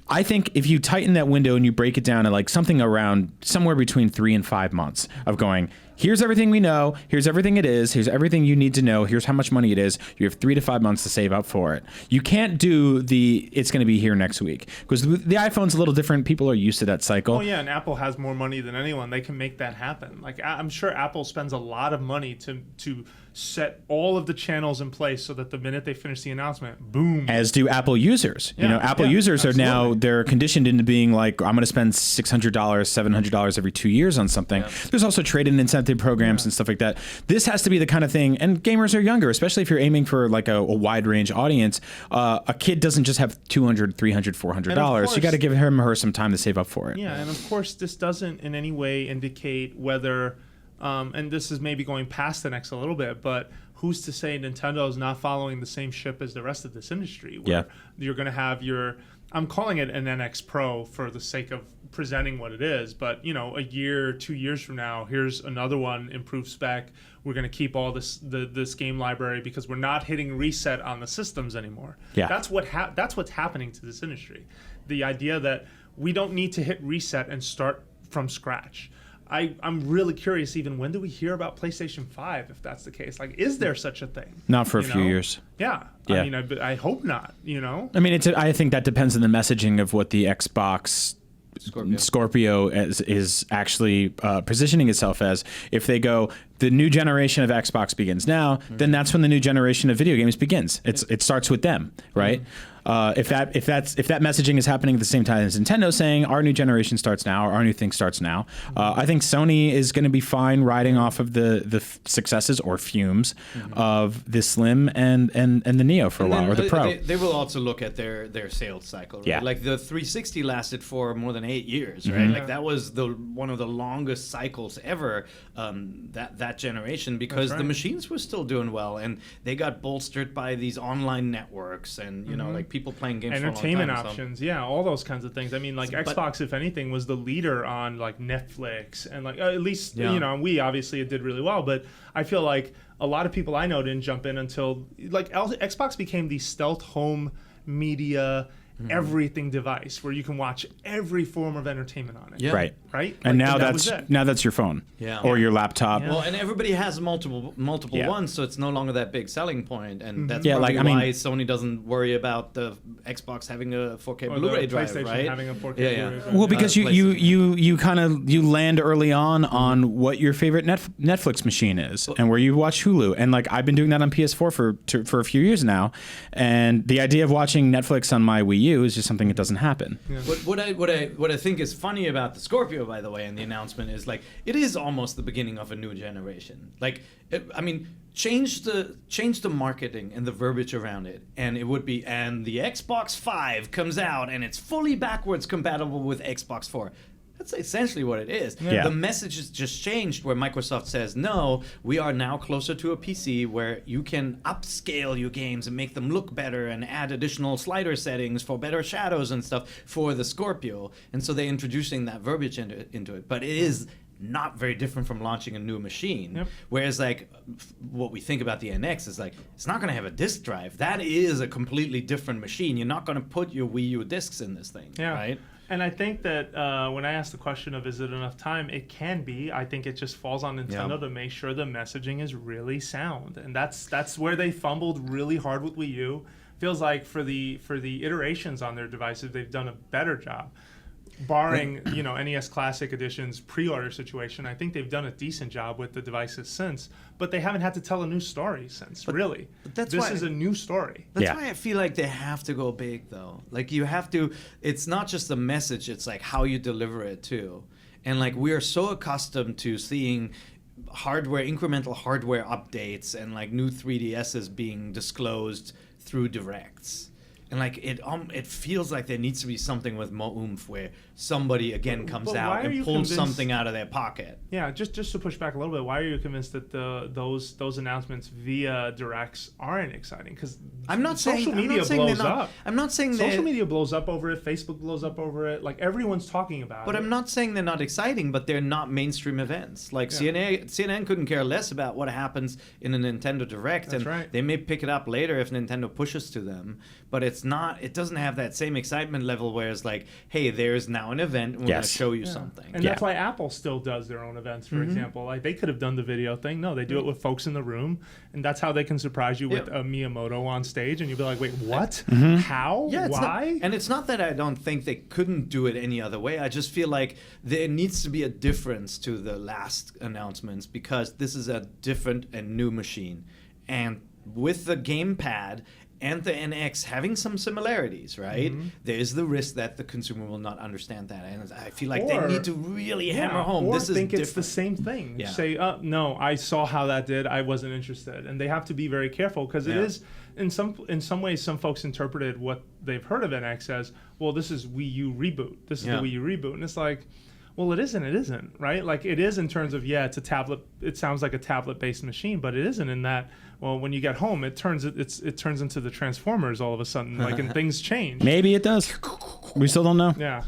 I think if you tighten that window and you break it down to like something around somewhere between 3 and 5 months of going, here's everything we know. Here's everything it is. Here's everything you need to know. Here's how much money it is. You have 3 to 5 months to save up for it. You can't do it's going to be here next week, because the iPhone's a little different. People are used to that cycle. Oh yeah, and Apple has more money than anyone. They can make that happen. Like, I'm sure Apple spends a lot of money to set all of the channels in place so that the minute they finish the announcement, boom. As do Apple users. Yeah, Apple users are now, absolutely. they're conditioned into being like, I'm going to spend $600, $700 every 2 years on something. Yeah. There's also trade-in incentive programs and stuff like that. This has to be the kind of thing, and gamers are younger, especially if you're aiming for like a wide range audience. A kid doesn't just have $200, $300, $400. You got to give him or her some time to save up for it. Yeah, and of course, this doesn't in any way indicate whether, and this is maybe going past the next a little bit, but who's to say Nintendo is not following the same ship as the rest of this industry? Where you're going to have I'm calling it an NX Pro for the sake of presenting what it is, but a year, 2 years from now, here's another one, improved spec. We're going to keep all this game library because we're not hitting reset on the systems anymore. Yeah. That's what's happening to this industry. The idea that we don't need to hit reset and start from scratch. I'm really curious, even when do we hear about PlayStation 5, if that's the case? Like, is there such a thing? Not for a few years. Yeah. I mean, I hope not, I mean, I think that depends on the messaging of what the Xbox Scorpio is actually positioning itself as. If they go, the new generation of Xbox begins now, then that's when the new generation of video games begins. It starts with them, right? If that messaging is happening at the same time as Nintendo saying our new generation starts now, or our new thing starts now, I think Sony is going to be fine riding off of the successes or fumes of the Slim and the Neo for a while, or the Pro. They will also look at their sales cycle. Right? Yeah. Like the 360 lasted for more than 8 years, right? Like that was one of the longest cycles ever. That generation, because the machines were still doing well, and they got bolstered by these online networks and like people playing games entertainment for a long time, options, all those kinds of things. I mean, like Xbox, if anything, was the leader on like Netflix, and like at least we obviously did really well, but I feel like a lot of people I know didn't jump in until like Xbox became the stealth home media everything device where you can watch every form of entertainment on it. Yeah. Right. Like, And now that that's your phone. Yeah. Or your laptop. Well, and everybody has multiple Yeah. ones, so it's no longer that big selling point, and that's Yeah, probably like, I mean- why Sony doesn't worry about the Xbox having a 4K Or Blu-ray the drive, PlayStation right? having a 4K Yeah, Blu-ray yeah. drive. Well, because you kind of land early on what your favorite Netflix machine is and where you watch Hulu, and like I've been doing that on PS4 for a few years now, and the idea of watching Netflix on my Wii U is just something that doesn't happen. Yeah. What I think is funny about the Scorpio, by the way, and the announcement is like it is almost the beginning of a new generation. Like, change the marketing and the verbiage around it, and it would be, and the Xbox 5 comes out and it's fully backwards compatible with Xbox 4. That's essentially what it is. Yeah. The message has just changed, where Microsoft says, no, we are now closer to a PC where you can upscale your games and make them look better and add additional slider settings for better shadows and stuff for the Scorpio. And so they're introducing that verbiage into it. But it is not very different from launching a new machine. Yep. Whereas like what we think about the NX is like, it's not going to have a disk drive. That is a completely different machine. You're not going to put your Wii U discs in this thing, right? And I think that when I ask the question of is it enough time, it can be. I think it just falls on Nintendo to make sure the messaging is really sound, and that's where they fumbled really hard with Wii U. Feels like for the iterations on their devices, they've done a better job. Barring NES Classic Edition's pre-order situation, I think they've done a decent job with the devices since, but they haven't had to tell a new story since. Really, this is a new story. That's why I feel like they have to go big, though. Like, you have to, it's not just the message, it's like how you deliver it too. And like, we are so accustomed to seeing incremental hardware updates and like new 3DSs being disclosed through directs. And like it feels like there needs to be something with more oomph, where somebody again comes out and pulls something out of their pocket. Yeah, just to push back a little bit, why are you convinced that those announcements via directs aren't exciting? Because social media blows up. I'm not saying social media blows up over it. Facebook blows up over it. Like, everyone's talking about it. But I'm not saying they're not exciting, but they're not mainstream events. Like CNN couldn't care less about what happens in a Nintendo Direct, That's right. They may pick it up later if Nintendo pushes to them. But it doesn't have that same excitement level where it's like, hey, there's now an event, we're going to show you something. And that's why Apple still does their own events, for example. Like, they could have done the video thing. No, they do it with folks in the room, and that's how they can surprise you with a Miyamoto on stage, and you'll be like, wait, what? How? Yeah, Why? And it's not that I don't think they couldn't do it any other way. I just feel like there needs to be a difference to the last announcements, because this is a different and new machine. And with the gamepad and the NX having some similarities, right? There is the risk that the consumer will not understand that, and I feel like they need to really hammer home. Or This is think it's different. the same thing. Yeah. Say, no, I saw how that did. I wasn't interested, and they have to be very careful, because it is in some ways. Some folks interpreted what they've heard of NX as, well, this is Wii U reboot. This is the Wii U reboot, and it's like, well, it isn't. It isn't, right? Like, it is in terms of, it's a tablet. It sounds like a tablet-based machine, but it isn't in that. Well, when you get home, it turns into the Transformers all of a sudden, like, and things change. Maybe it does. We still don't know. Yeah.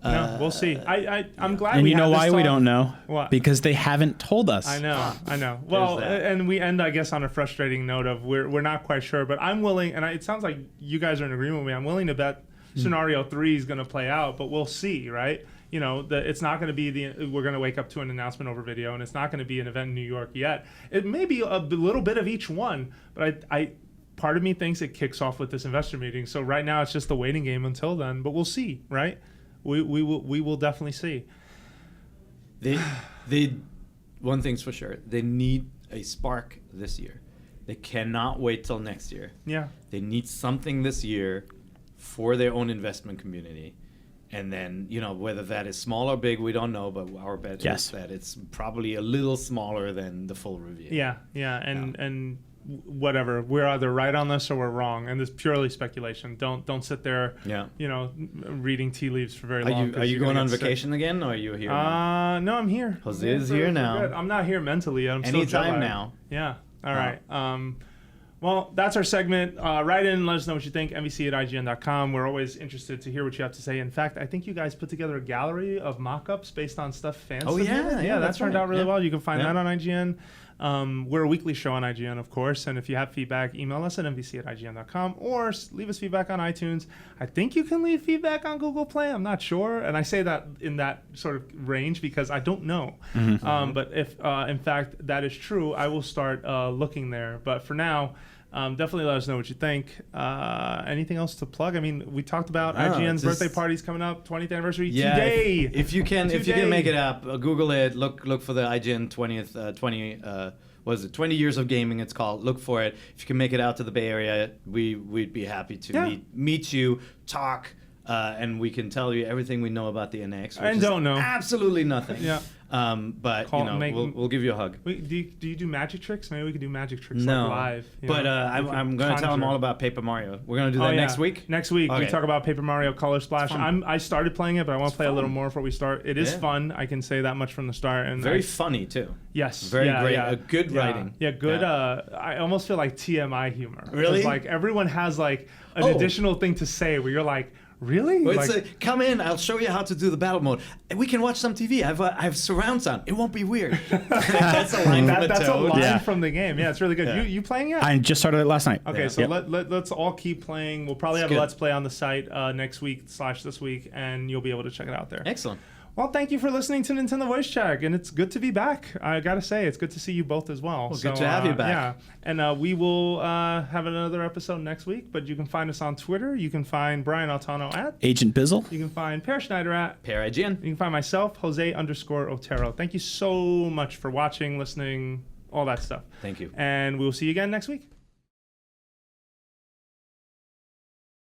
No, we'll see. I'm glad. And we you know had this why we talk. don't know? What? Because they haven't told us. I know. Well, that. and we end, I guess, on a frustrating note of we're not quite sure, but I'm willing, and it sounds like you guys are in agreement with me. I'm willing to bet scenario 3 is going to play out, but we'll see, right? You know, it's not going to be we're going to wake up to an announcement over video, and it's not going to be an event in New York yet. It may be a little bit of each one, but I part of me thinks it kicks off with this investor meeting. So right now it's just the waiting game until then, but we'll see, right? We will definitely see. They one thing's for sure, they need a spark this year. They cannot wait till next year. Yeah. They need something this year for their own investment community. And then, whether that is small or big, we don't know, but our bet is that it's probably a little smaller than the full review. Yeah, and whatever, we're either right on this or we're wrong, and it's purely speculation. Don't sit there, reading tea leaves for very long. Are you going on vacation again, or are you here? No, I'm here. Jose is here now. Good. I'm not here mentally. I'm still Anytime now. Yeah. All right. Well, that's our segment. Write in and let us know what you think. MVC@IGN.com. We're always interested to hear what you have to say. In fact, I think you guys put together a gallery of mock-ups based on stuff fans submitted. Yeah, that turned out really well. You can find that on IGN. We're a weekly show on IGN, of course. And if you have feedback, email us at MVC@IGN.com or leave us feedback on iTunes. I think you can leave feedback on Google Play. I'm not sure. And I say that in that sort of range because I don't know. But if, in fact, that is true, I will start looking there. But for now, definitely let us know what you think. Anything else to plug? I mean, we talked about IGN's birthday party's coming up, 20th anniversary today. If you can make it up, Google it. Look for the IGN 20 years of gaming. It's called. Look for it. If you can make it out to the Bay Area, we'd be happy to meet you, talk, and we can tell you everything we know about the NX. And don't know absolutely nothing. Yeah. But we'll give you a hug. Do you do magic tricks? Maybe we could do magic tricks no. like live. But I'm going to tell them all about Paper Mario. We're going to do that next week? Next week. Okay. We talk about Paper Mario Color Splash. I started playing it, but I want to play a little more before we start. It is fun. I can say that much from the start. And very funny, too. Yes. Very great. Good writing. Yeah, good. Yeah. I almost feel like TMI humor. Really? Like everyone has like an additional thing to say where you're like, really? Well, it's come in, I'll show you how to do the battle mode. And we can watch some TV. I have surround sound. It won't be weird. That's a line from the That's a Toad. line from the game. Yeah, it's really good. Yeah. You playing it? I just started it last night. Okay, so let's all keep playing. We'll probably have a Let's Play on the site next week / this week, and you'll be able to check it out there. Excellent. Well, thank you for listening to Nintendo Voice Chat, and it's good to be back. I gotta say, it's good to see you both as well. Good to have you back. Yeah, and we will have another episode next week, but you can find us on Twitter. You can find Brian Altano at Agent Bizzle. You can find Per Schneider at Per IGN. You can find myself, Jose_Otero. Thank you so much for watching, listening, all that stuff. Thank you. And we'll see you again next week.